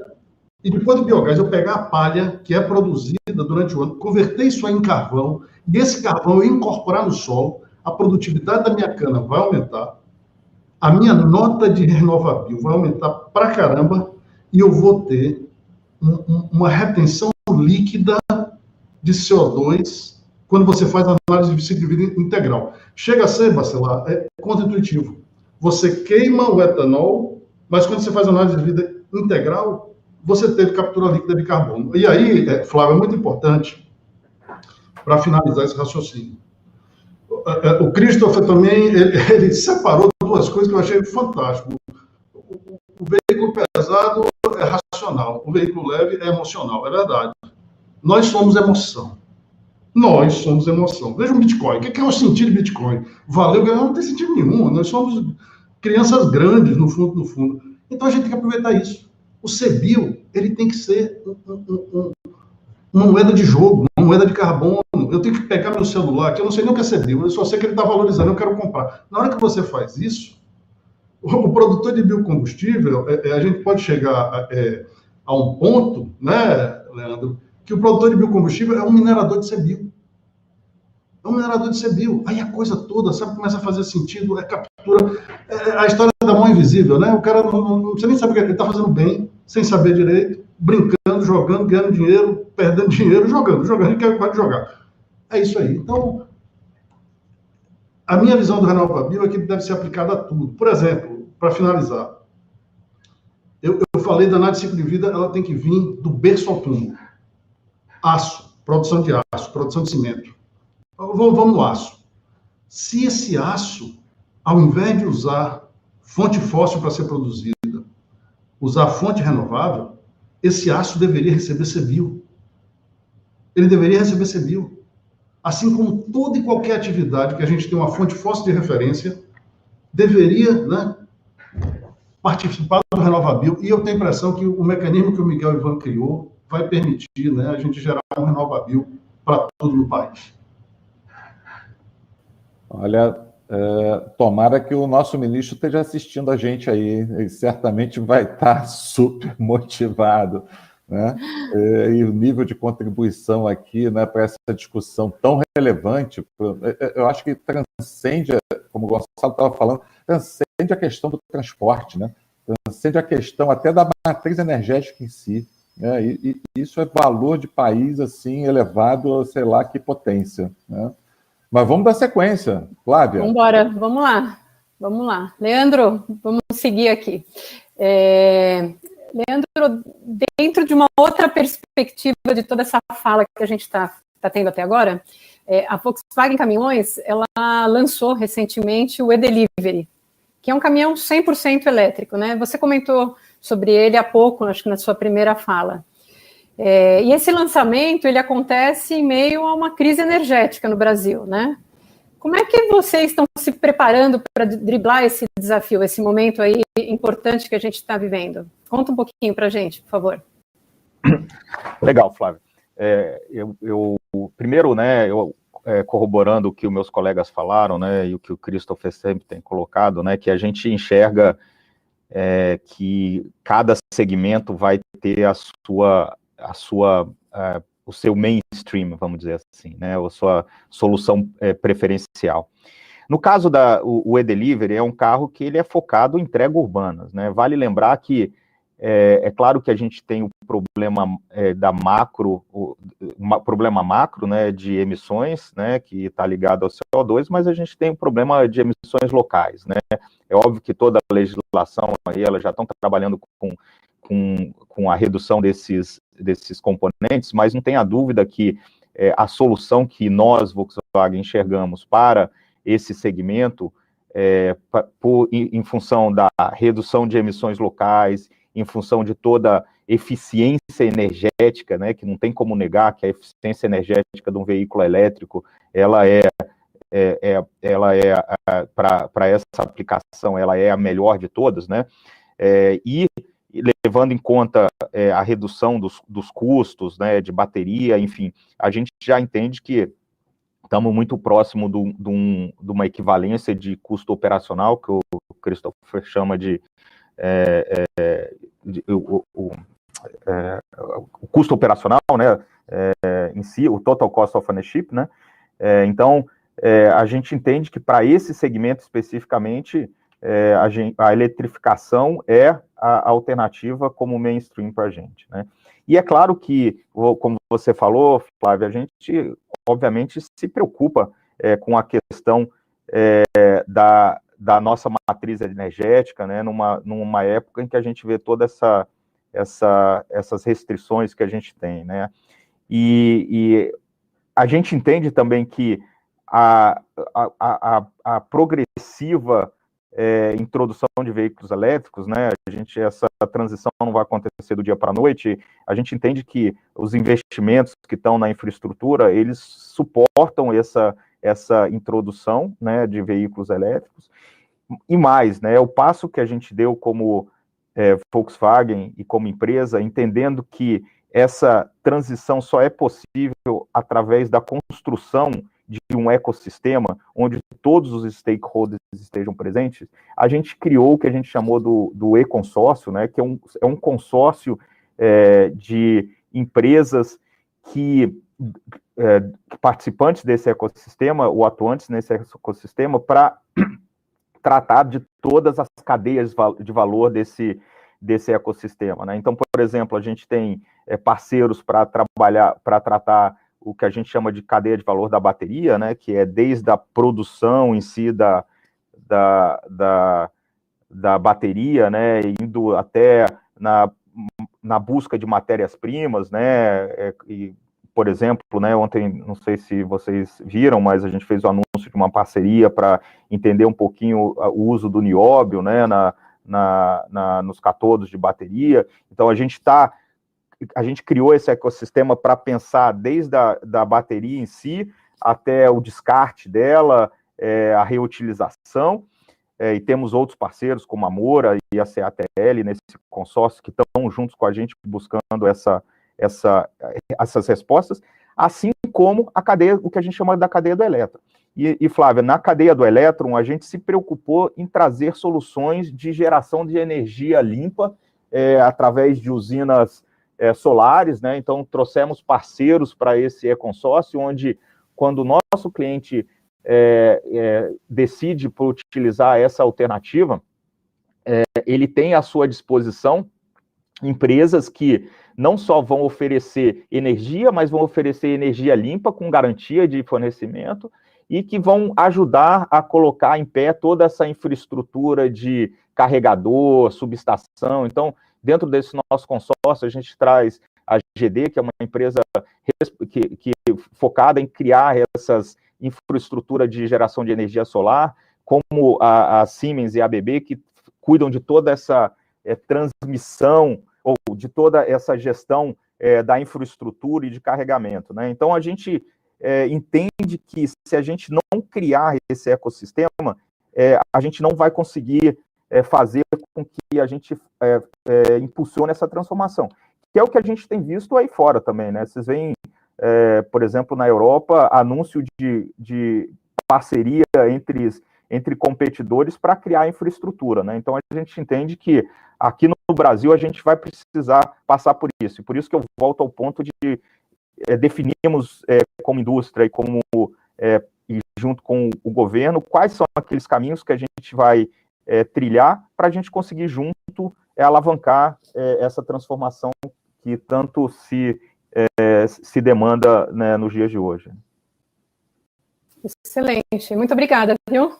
E depois do biogás eu pegar a palha que é produzida durante o ano, converter isso aí em carvão, e esse carvão eu incorporar no solo, a produtividade da minha cana vai aumentar, a minha nota de RenovaBio vai aumentar pra caramba, e eu vou ter uma retenção líquida de CO2 quando você faz a análise de ciclo de vida integral. Chega a ser, Bacelar, contra-intuitivo. Você queima o etanol, mas quando você faz a análise de vida integral, você teve captura líquida de carbono. E aí, Flávio, é muito importante para finalizar esse raciocínio. O Christopher também, ele separou 2 coisas que eu achei fantástico. O veículo pesado é racional, o veículo leve é emocional, é verdade. Nós somos emoção. Nós somos emoção. Veja o Bitcoin. O que é o sentido de Bitcoin? Valeu, ganhou, não tem sentido nenhum. Nós somos crianças grandes, no fundo. Então, a gente tem que aproveitar isso. O CBio, ele tem que ser uma moeda de jogo, uma moeda de carbono. Eu tenho que pegar meu celular, que eu não sei nem o que é CBio, eu só sei que ele está valorizando, eu quero comprar. Na hora que você faz isso, o produtor de biocombustível, a gente pode chegar a um ponto, né, Leandro, que o produtor de biocombustível é um minerador de CBio. É um minerador de CBio. Aí a coisa toda, sabe, começa a fazer sentido, captura. A história da mão invisível, né? O cara não você nem sabe o que ele está fazendo bem, sem saber direito, brincando, jogando, ganhando dinheiro, perdendo dinheiro, jogando, e pode jogar. É isso aí. Então, a minha visão do RenovaBio é que deve ser aplicada a tudo. Por exemplo, para finalizar, eu falei da análise de ciclo de vida, ela tem que vir do berço ao túmulo. Aço, produção de aço, produção de cimento. Vamos no aço. Se esse aço, ao invés de usar fonte fóssil para ser produzida, usar fonte renovável, esse aço deveria receber CBIO. Ele deveria receber CBIO. Assim como toda e qualquer atividade que a gente tem uma fonte fóssil de referência, deveria, né, participar do RenovaBio. E eu tenho a impressão que o mecanismo que o Miguel Ivan criou vai permitir, né, a gente gerar um RenovaBio para todo o país. Olha, tomara que o nosso ministro esteja assistindo a gente aí, ele certamente vai estar super motivado, né? E o nível de contribuição aqui, né, para essa discussão tão relevante, eu acho que transcende, como o Gonçalo estava falando, transcende a questão do transporte, né? Transcende a questão até da matriz energética em si, né? E isso é valor de país assim elevado, sei lá que potência, né? Mas vamos dar sequência, Flávia. Vamos embora, vamos lá. Leandro, vamos seguir aqui. Leandro, dentro de uma outra perspectiva de toda essa fala que a gente está tendo até agora, a Volkswagen Caminhões, ela lançou recentemente o e-Delivery, que é um caminhão 100% elétrico, né? Você comentou sobre ele há pouco, acho que na sua primeira fala. E esse lançamento, ele acontece em meio a uma crise energética no Brasil, né? Como é que vocês estão se preparando para driblar esse desafio, esse momento aí importante que a gente está vivendo? Conta um pouquinho para a gente, por favor. Legal, Flávio. Primeiro, né, corroborando o que os meus colegas falaram, né, e o que o Christopher sempre tem colocado, né, que a gente enxerga que cada segmento vai ter o seu mainstream, vamos dizer assim, né, a sua solução preferencial. No caso o e-Delivery é um carro que ele é focado em entrega urbanas, né? Vale lembrar que é claro que a gente tem o problema problema macro, né, de emissões, né, que está ligado ao CO2, mas a gente tem o problema de emissões locais, né? É óbvio que toda a legislação aí, elas já estão trabalhando com a redução desses componentes, mas não tenha dúvida que a solução que nós, Volkswagen, enxergamos para esse segmento, em função da redução de emissões locais, em função de toda a eficiência energética, né, que não tem como negar que a eficiência energética de um veículo elétrico, ela para essa aplicação, ela é a melhor de todas, né, e levando em conta a redução dos custos, né, de bateria, enfim, a gente já entende que estamos muito próximo de uma equivalência de custo operacional, que o Christopher chama de o custo operacional, né, em si, o total cost of ownership, né, então, a gente entende que para esse segmento especificamente, a eletrificação é a alternativa como mainstream para a gente, né, e é claro que, como você falou, Flávia, a gente, obviamente, se preocupa com a questão da nossa matriz energética, né, numa época em que a gente vê todas essas restrições que a gente tem, né, e a gente entende também que a progressiva introdução de veículos elétricos, né, essa transição não vai acontecer do dia para a noite, a gente entende que os investimentos que estão na infraestrutura, eles suportam essa introdução, né, de veículos elétricos, e mais, né, o passo que a gente deu como Volkswagen e como empresa, entendendo que essa transição só é possível através da construção de um ecossistema onde todos os stakeholders estejam presentes, a gente criou o que a gente chamou do e-consórcio, né, que é um consórcio de empresas participantes desse ecossistema, ou atuantes nesse ecossistema, para tratar de todas as cadeias de valor desse desse ecossistema, né? Então, por exemplo, a gente tem parceiros para tratar o que a gente chama de cadeia de valor da bateria, né? Que é desde a produção em si da bateria, né? Indo até na busca de matérias-primas, né? E, por exemplo, né, ontem, não sei se vocês viram, mas a gente fez o anúncio de uma parceria para entender um pouquinho o uso do nióbio, né, nos cátodos de bateria. Então, a gente criou esse ecossistema para pensar desde da bateria em si até o descarte dela, a reutilização, e temos outros parceiros como a Moura e a CATL nesse consórcio que estão juntos com a gente buscando essas respostas, assim como a cadeia, o que a gente chama da cadeia do elétron. E Flávia, na cadeia do elétron, a gente se preocupou em trazer soluções de geração de energia limpa através de usinas solares, né? Então, trouxemos parceiros para esse consórcio, onde, quando o nosso cliente decide por utilizar essa alternativa, ele tem à sua disposição empresas que não só vão oferecer energia, mas vão oferecer energia limpa, com garantia de fornecimento, e que vão ajudar a colocar em pé toda essa infraestrutura de carregador, subestação. Então, dentro desse nosso consórcio, a gente traz a GD, que é uma empresa que focada em criar essas infraestrutura de geração de energia solar, como a Siemens e a ABB, que cuidam de toda essa transmissão, ou de toda essa gestão da infraestrutura e de carregamento, né? Então, a gente entende que se a gente não criar esse ecossistema, a gente não vai conseguir fazer com que a gente impulsione essa transformação, que é o que a gente tem visto aí fora também, né? Vocês veem, por exemplo, na Europa, anúncio de parceria entre competidores para criar infraestrutura, né? Então, a gente entende que aqui no Brasil a gente vai precisar passar por isso. E por isso que eu volto ao ponto de definirmos como indústria e junto com o governo quais são aqueles caminhos que a gente vai trilhar para a gente conseguir junto alavancar essa transformação que tanto se demanda, né, nos dias de hoje. Excelente, muito obrigada, viu?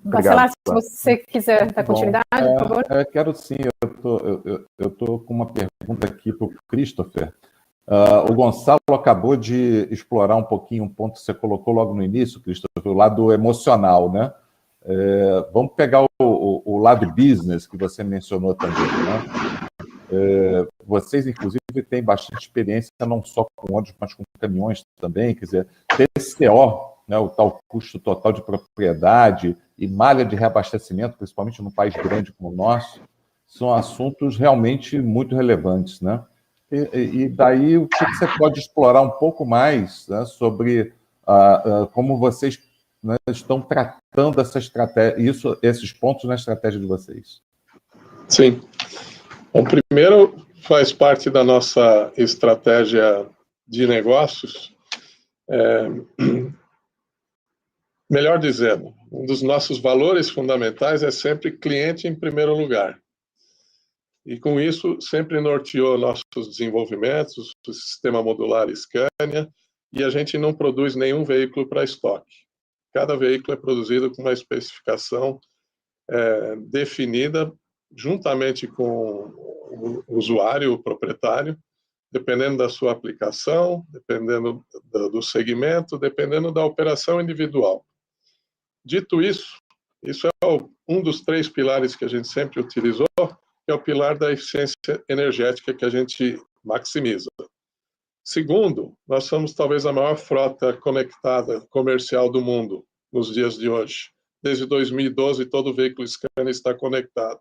Bacelar, se você quiser dar continuidade, por favor. Quero sim, eu estou com uma pergunta aqui para o Christopher. O Gonçalo acabou de explorar um pouquinho um ponto que você colocou logo no início, Christopher, o lado emocional, né? Vamos pegar o lado business que você mencionou também, né? Vocês, inclusive, têm bastante experiência não só com ônibus, mas com caminhões também, quer dizer, TCO, né, o tal custo total de propriedade e malha de reabastecimento, principalmente num país grande como o nosso, são assuntos realmente muito relevantes, né? E daí, o que você pode explorar um pouco mais, né, sobre como vocês, né, estão tratando essa estratégia, esses pontos na estratégia de vocês? Sim. Bom, primeiro, faz parte da nossa estratégia de negócios, melhor dizendo, um dos nossos valores fundamentais é sempre cliente em primeiro lugar. E com isso, sempre norteou nossos desenvolvimentos, o sistema modular Scania, e a gente não produz nenhum veículo para estoque. Cada veículo é produzido com uma especificação definida juntamente com o usuário, o proprietário, dependendo da sua aplicação, dependendo do segmento, dependendo da operação individual. Dito isso, isso é um dos 3 pilares que a gente sempre utilizou, que é o pilar da eficiência energética que a gente maximiza. Segundo, nós somos talvez a maior frota conectada comercial do mundo nos dias de hoje. Desde 2012, todo veículo Scania está conectado.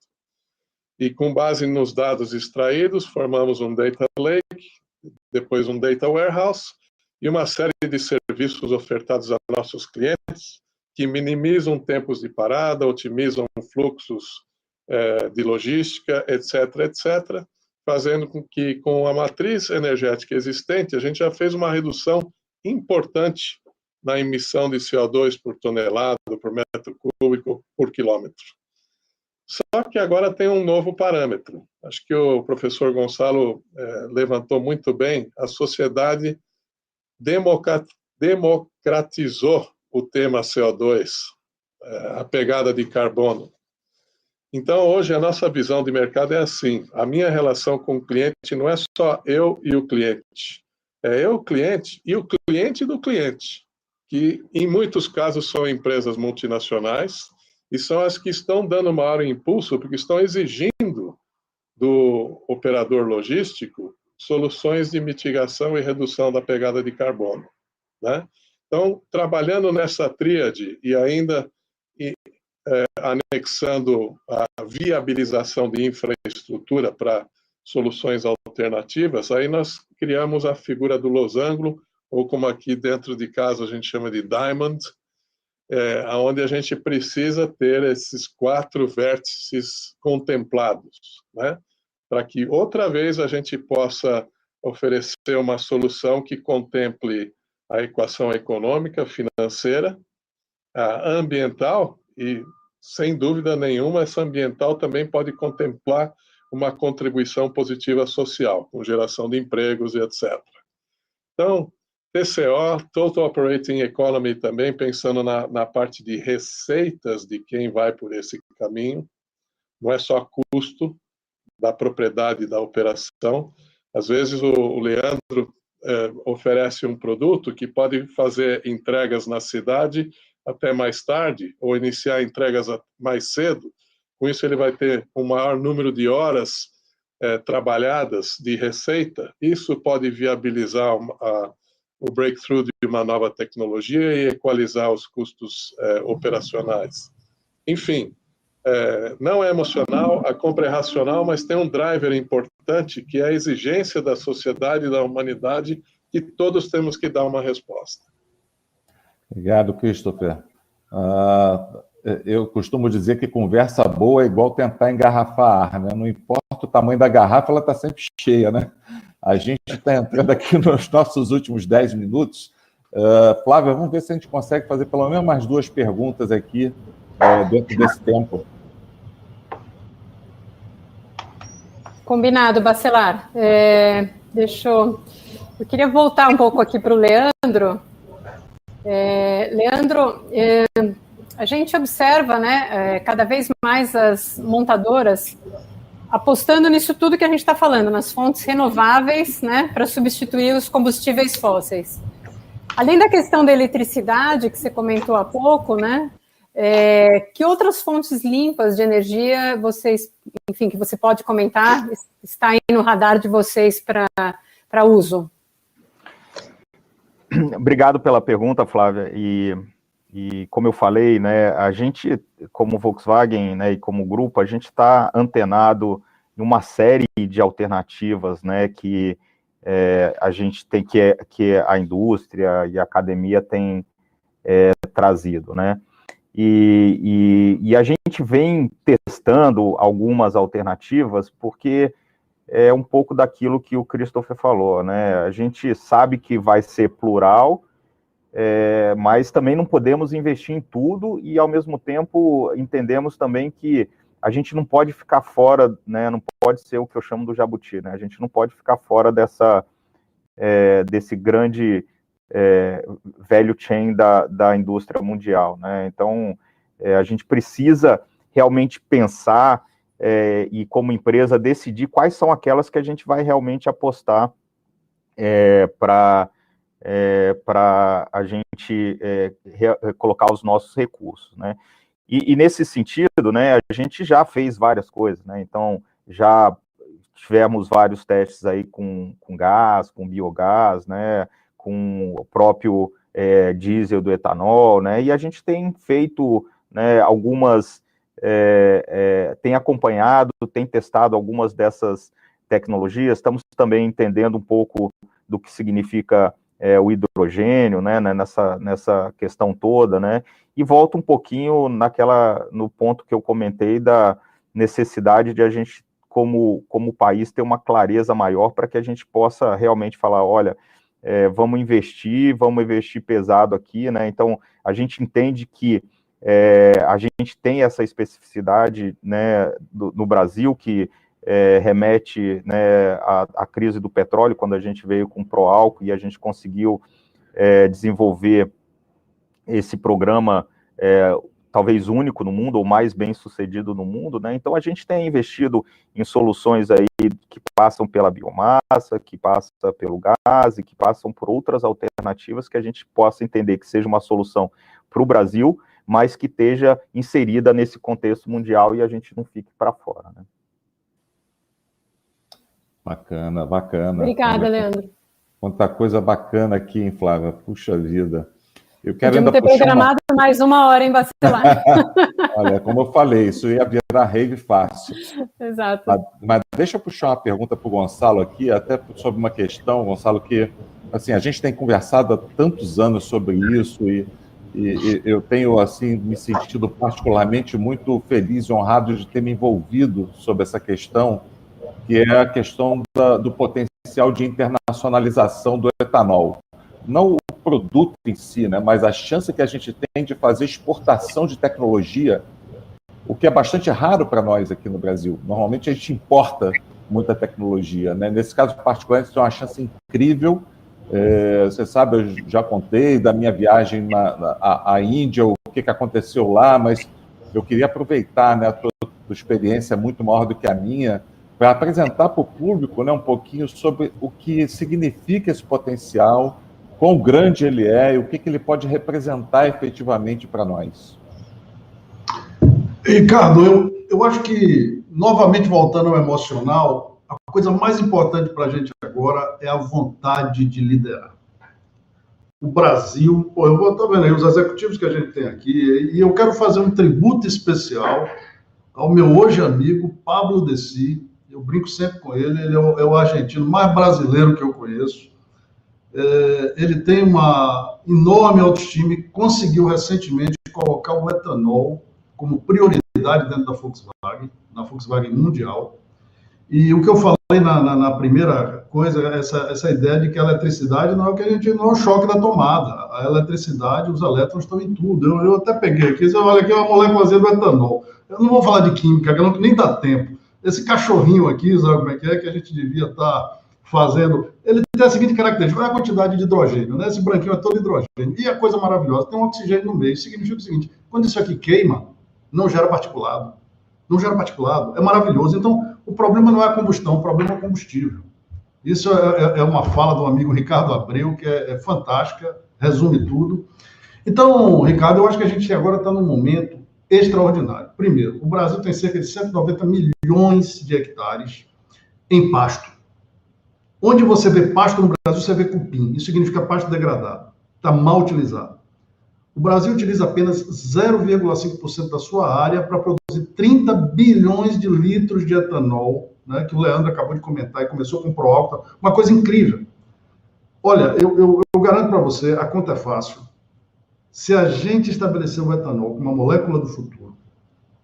E com base nos dados extraídos, formamos um Data Lake, depois um Data Warehouse e uma série de serviços ofertados a nossos clientes que minimizam tempos de parada, otimizam fluxos de logística, etc., fazendo com que, com a matriz energética existente, a gente já fez uma redução importante na emissão de CO2 por tonelada, por metro cúbico, por quilômetro. Só que agora tem um novo parâmetro. Acho que o professor Gonçalo levantou muito bem. A sociedade democratizou o tema CO2, a pegada de carbono. Então, hoje, a nossa visão de mercado é assim: a minha relação com o cliente não é só eu e o cliente, é eu, o cliente, e o cliente do cliente, que em muitos casos são empresas multinacionais e são as que estão dando maior impulso, porque estão exigindo do operador logístico soluções de mitigação e redução da pegada de carbono, né? Então, trabalhando nessa tríade e ainda anexando a viabilização de infraestrutura para soluções alternativas, aí nós criamos a figura do losango, ou como aqui dentro de casa a gente chama de diamond, onde a gente precisa ter esses 4 vértices contemplados, né? Para que outra vez a gente possa oferecer uma solução que contemple a equação econômica, financeira, a ambiental, e sem dúvida nenhuma essa ambiental também pode contemplar uma contribuição positiva social, com geração de empregos e etc. Então, TCO, Total Operating Economy, também pensando na parte de receitas de quem vai por esse caminho, não é só custo da propriedade da operação. Às vezes o Leandro oferece um produto que pode fazer entregas na cidade até mais tarde, ou iniciar entregas mais cedo. Com isso ele vai ter um maior número de horas trabalhadas de receita. Isso pode viabilizar o breakthrough de uma nova tecnologia e equalizar os custos operacionais. Enfim, não é emocional, a compra é racional, mas tem um driver importante, que é a exigência da sociedade e da humanidade, que todos temos que dar uma resposta. Obrigado, Christopher. Eu costumo dizer que conversa boa é igual tentar engarrafar ar, né? Não importa o tamanho da garrafa, ela está sempre cheia, né? A gente está entrando aqui nos nossos últimos 10 minutos. Flávia, vamos ver se a gente consegue fazer pelo menos mais 2 perguntas aqui dentro desse tempo. Combinado, Bacelar. Eu queria voltar um pouco aqui para o Leandro. Leandro, a gente observa, né, cada vez mais as montadoras apostando nisso tudo que a gente está falando, nas fontes renováveis, né, para substituir os combustíveis fósseis. Além da questão da eletricidade, que você comentou há pouco, né, que outras fontes limpas de energia que você pode comentar, está aí no radar de vocês para uso? Obrigado pela pergunta, Flávia. E como eu falei, né, a gente, como Volkswagen, né, e como grupo, a gente está antenado em uma série de alternativas, né, que a gente tem, que a indústria e a academia tem trazido, né? E a gente vem testando algumas alternativas, porque é um pouco daquilo que o Christopher falou, né? A gente sabe que vai ser plural, mas também não podemos investir em tudo, e ao mesmo tempo entendemos também que a gente não pode ficar fora, né? Não pode ser o que eu chamo do jabuti, né? A gente não pode ficar fora desse grande value chain da indústria mundial, né? Então, a gente precisa realmente pensar e, como empresa, decidir quais são aquelas que a gente vai realmente apostar para a gente colocar os nossos recursos, né? E nesse sentido, né, a gente já fez várias coisas, né? Então, já tivemos vários testes aí com gás, com biogás, né, com o próprio diesel do etanol, né, e a gente tem feito, né, tem acompanhado, tem testado algumas dessas tecnologias. Estamos também entendendo um pouco do que significa o hidrogênio, né, nessa questão toda, né, e volta um pouquinho no ponto que eu comentei da necessidade de a gente, como país, ter uma clareza maior para que a gente possa realmente falar, olha, vamos investir pesado aqui, né? Então, a gente entende que A gente tem essa especificidade, né, no Brasil, que remete, né, à crise do petróleo, quando a gente veio com o Proálcool e a gente conseguiu desenvolver esse programa talvez único no mundo, ou mais bem sucedido no mundo, né? Então a gente tem investido em soluções aí que passam pela biomassa, que passam pelo gás, e que passam por outras alternativas que a gente possa entender que seja uma solução para o Brasil, mas que esteja inserida nesse contexto mundial e a gente não fique para fora, né? Bacana, bacana. Obrigada, Leandro. Quanta coisa bacana aqui, hein, Flávia? Puxa vida. Eu quero Podíamos ainda ter programado mais 1 hora em vacilar. Olha, como eu falei, isso ia virar rave fácil. Exato. Mas deixa eu puxar uma pergunta para o Gonçalo aqui, até sobre uma questão, Gonçalo, que assim, a gente tem conversado há tantos anos sobre isso e eu tenho assim, me sentido particularmente muito feliz e honrado de ter me envolvido sobre essa questão, que é a questão do potencial de internacionalização do etanol. Não o produto em si, né, mas a chance que a gente tem de fazer exportação de tecnologia, o que é bastante raro para nós aqui no Brasil. Normalmente a gente importa muita tecnologia, né? Nesse caso particular, a gente tem uma chance incrível. Você sabe, eu já contei da minha viagem à Índia, o que aconteceu lá, mas eu queria aproveitar, né, a tua experiência muito maior do que a minha, para apresentar para o público, né, um pouquinho sobre o que significa esse potencial, quão grande ele é e o que ele pode representar efetivamente para nós. Ricardo, eu acho que, novamente voltando ao emocional, a coisa mais importante para a gente agora é a vontade de liderar. O Brasil, eu vou estar vendo aí os executivos que a gente tem aqui, e eu quero fazer um tributo especial ao meu hoje amigo Pablo Deci. Eu brinco sempre com ele, ele é o argentino mais brasileiro que eu conheço. Ele tem uma enorme autoestima e conseguiu recentemente colocar o etanol como prioridade dentro da Volkswagen, na Volkswagen Mundial. E o que eu falei na primeira coisa, essa ideia de que a eletricidade não é o choque da tomada. A eletricidade, os elétrons estão em tudo. Eu até peguei aqui, olha aqui, uma moléculazinha do etanol. Eu não vou falar de química, que nem dá tempo. Esse cachorrinho aqui, sabe como é que a gente devia estar fazendo? Ele tem a seguinte característica, qual é a quantidade de hidrogênio, né? Esse branquinho é todo hidrogênio. E a coisa maravilhosa, tem um oxigênio no meio. Isso significa o seguinte, quando isso aqui queima, não gera particulado. Não gera particulado. É maravilhoso. Então, o problema não é a combustão, o problema é o combustível. Isso é uma fala do amigo Ricardo Abreu, que é fantástica, resume tudo. Então, Ricardo, eu acho que a gente agora está num momento extraordinário. Primeiro, o Brasil tem cerca de 190 milhões de hectares em pasto. Onde você vê pasto no Brasil, você vê cupim. Isso significa pasto degradado. Está mal utilizado. O Brasil utiliza apenas 0,5% da sua área para produzir 30 bilhões de litros de etanol, né, que o Leandro acabou de comentar e começou com o Proálcool. Uma coisa incrível. Olha, eu garanto para você, a conta é fácil. Se a gente estabelecer o etanol como uma molécula do futuro,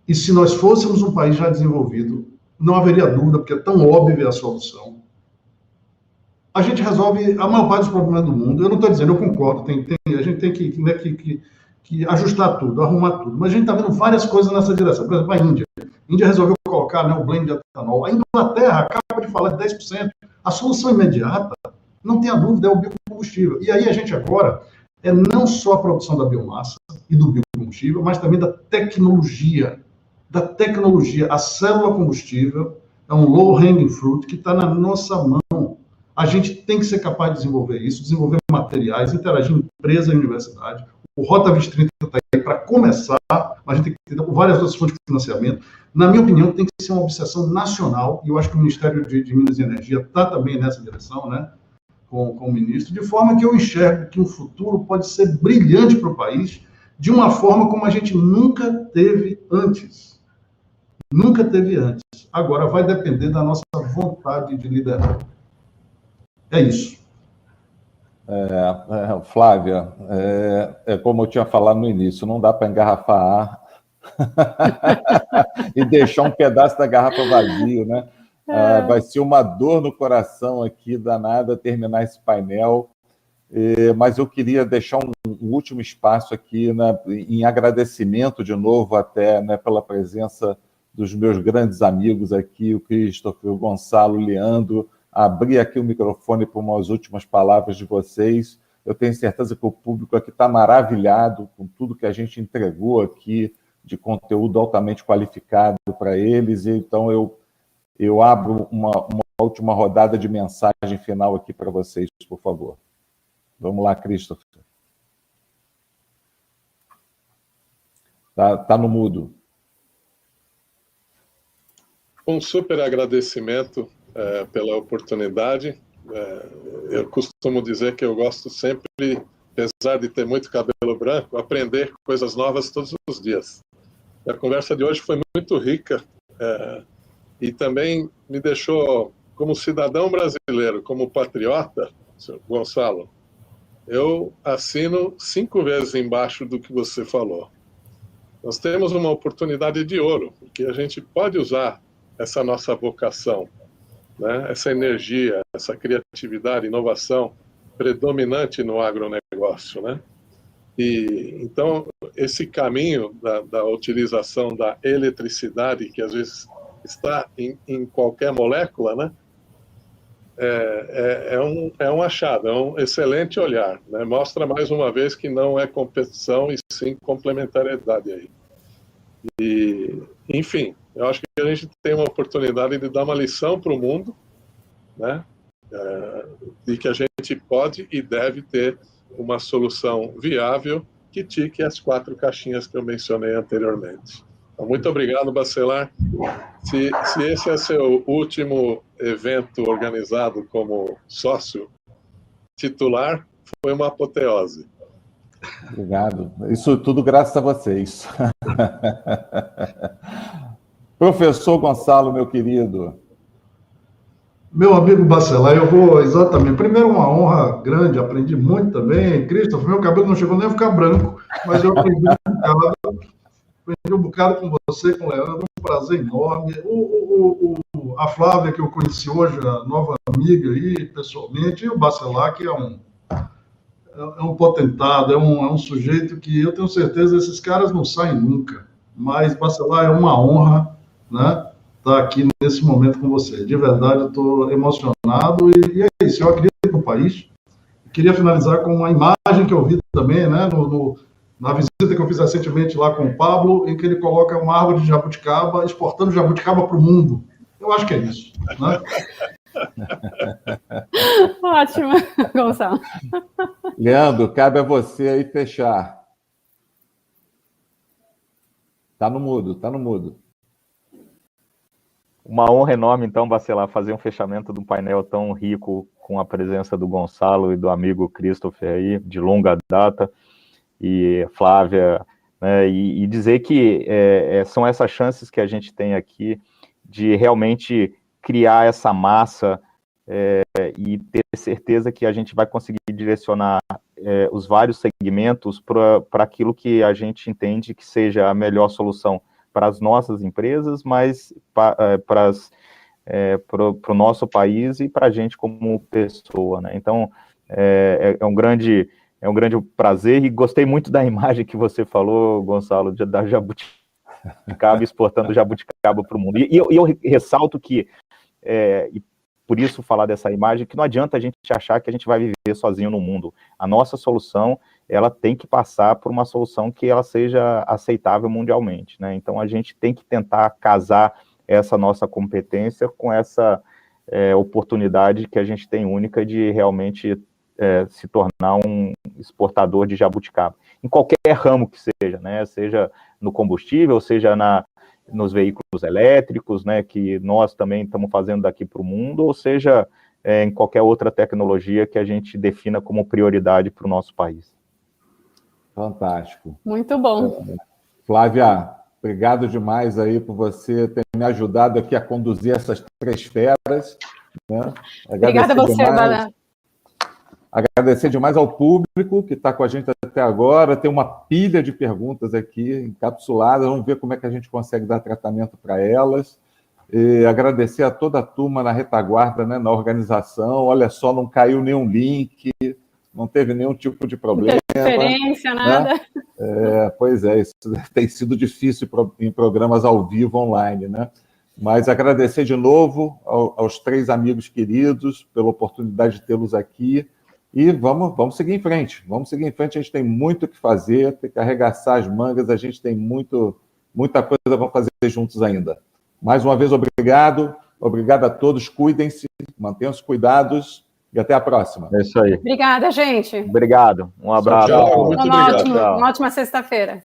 e se nós fôssemos um país já desenvolvido, não haveria dúvida, porque é tão óbvia a solução, a gente resolve a maior parte dos problemas do mundo. Eu não estou dizendo, eu concordo, a gente tem que ajustar tudo, arrumar tudo, mas a gente está vendo várias coisas nessa direção. Por exemplo, a Índia. A Índia resolveu colocar, né, o blend de etanol. A Inglaterra acaba de falar de 10%. A solução imediata, não tenha dúvida, é o biocombustível. E aí a gente agora é não só a produção da biomassa e do biocombustível, mas também da tecnologia. A célula combustível é um low-hanging fruit que está na nossa mão. A gente tem que ser capaz de desenvolver isso, desenvolver materiais, interagir em empresa e universidade. O Rota 2030 está aí para começar, mas a gente tem que ter várias outras fontes de financiamento. Na minha opinião, tem que ser uma obsessão nacional, e eu acho que o Ministério de Minas e Energia está também nessa direção, né, com o ministro, de forma que eu enxergo que o futuro pode ser brilhante para o país, de uma forma como a gente nunca teve antes. Nunca teve antes. Agora vai depender da nossa vontade de liderar. É isso. Flávia, como eu tinha falado no início, não dá para engarrafar e deixar um pedaço da garrafa vazio, né? Vai ser uma dor no coração aqui danada terminar esse painel. mas eu queria deixar um último espaço aqui, né, em agradecimento de novo até, né, pela presença dos meus grandes amigos aqui, o Christopher, o Gonçalo, o Leandro, abrir aqui o microfone para umas últimas palavras de vocês. Eu tenho certeza que o público aqui está maravilhado com tudo que a gente entregou aqui de conteúdo altamente qualificado para eles, e então eu abro uma última rodada de mensagem final aqui para vocês, por favor. Vamos lá, Christopher. Tá no mudo. Um super agradecimento pela oportunidade. Eu costumo dizer que eu gosto sempre, apesar de ter muito cabelo branco, aprender coisas novas todos os dias. A conversa de hoje foi muito rica e também me deixou, como cidadão brasileiro, como patriota, Gonçalo, eu assino 5 vezes embaixo do que você falou. Nós temos uma oportunidade de ouro, porque a gente pode usar essa nossa vocação, né? Essa energia, essa criatividade, inovação predominante no agronegócio, né? E então esse caminho da utilização da eletricidade, que às vezes está em qualquer molécula, né? É um achado, é um excelente olhar, né? Mostra mais uma vez que não é competição e sim complementariedade aí. E, enfim, eu acho que a gente tem uma oportunidade de dar uma lição para o mundo, né? De que a gente pode e deve ter uma solução viável que tique as 4 caixinhas que eu mencionei anteriormente. Então, muito obrigado, Bacelar. Se esse é seu último evento organizado como sócio titular, foi uma apoteose. Obrigado. Isso tudo graças a vocês. Professor Gonçalo, meu querido. Meu amigo Bacelar, eu vou exatamente. Primeiro, uma honra grande, aprendi muito também. Christopher, meu cabelo não chegou nem a ficar branco, mas eu aprendi um bocado com você, com o Leandro, um prazer enorme. A Flávia, que eu conheci hoje, a nova amiga aí, pessoalmente, e o Bacelar, que é um potentado, é um sujeito que eu tenho certeza esses caras não saem nunca. Mas, Bacelar, é uma honra, né, estar aqui nesse momento com você. De verdade, eu estou emocionado e é isso. Eu acredito no país. Queria finalizar com uma imagem que eu vi também, né, na visita que eu fiz recentemente lá com o Pablo, em que ele coloca uma árvore de jabuticaba, exportando jabuticaba para o mundo. Eu acho que é isso, né? Ótimo, Gonçalo. Leandro, cabe a você aí fechar. Tá no mudo, tá no mudo. Uma honra enorme, então, Bacelar, fazer um fechamento de um painel tão rico com a presença do Gonçalo e do amigo Christopher aí, de longa data, e Flávia, né, e dizer que são essas chances que a gente tem aqui de realmente criar essa massa e ter certeza que a gente vai conseguir direcionar os vários segmentos para aquilo que a gente entende que seja a melhor solução para as nossas empresas, mas para o nosso país e para a gente como pessoa, né? Então, é um grande prazer, e gostei muito da imagem que você falou, Gonçalo, da jabuticaba, exportando jabuticaba para o mundo. E eu ressalto que, e por isso falar dessa imagem, que não adianta a gente achar que a gente vai viver sozinho no mundo. A nossa solução, ela tem que passar por uma solução que ela seja aceitável mundialmente, né? Então, a gente tem que tentar casar essa nossa competência com essa oportunidade que a gente tem única de realmente se tornar um exportador de jabuticaba, em qualquer ramo que seja, né? Seja no combustível, seja nos veículos elétricos, né, que nós também estamos fazendo daqui para o mundo, ou seja, em qualquer outra tecnologia que a gente defina como prioridade para o nosso país. Fantástico. Muito bom. Flávia, obrigado demais aí por você ter me ajudado aqui a conduzir essas 3 feras, né? Obrigada a você, Bala. Agradecer demais ao público que está com a gente até agora. Tem uma pilha de perguntas aqui encapsuladas. Vamos ver como é que a gente consegue dar tratamento para elas. E agradecer a toda a turma na retaguarda, né, na organização. Olha só, não caiu nenhum link. não teve nenhum tipo de problema. Interferência, nada. Né? Pois é, isso tem sido difícil em programas ao vivo online, né? Mas agradecer de novo aos 3 amigos queridos pela oportunidade de tê-los aqui. E vamos seguir em frente. Vamos seguir em frente, a gente tem muito o que fazer, tem que arregaçar as mangas, a gente tem muita coisa para fazer juntos ainda. Mais uma vez, obrigado. Obrigado a todos, cuidem-se, mantenham os cuidados e até a próxima. É isso aí. Obrigada, gente. Obrigado. Um abraço. Tchau, muito obrigado. Uma ótima sexta-feira.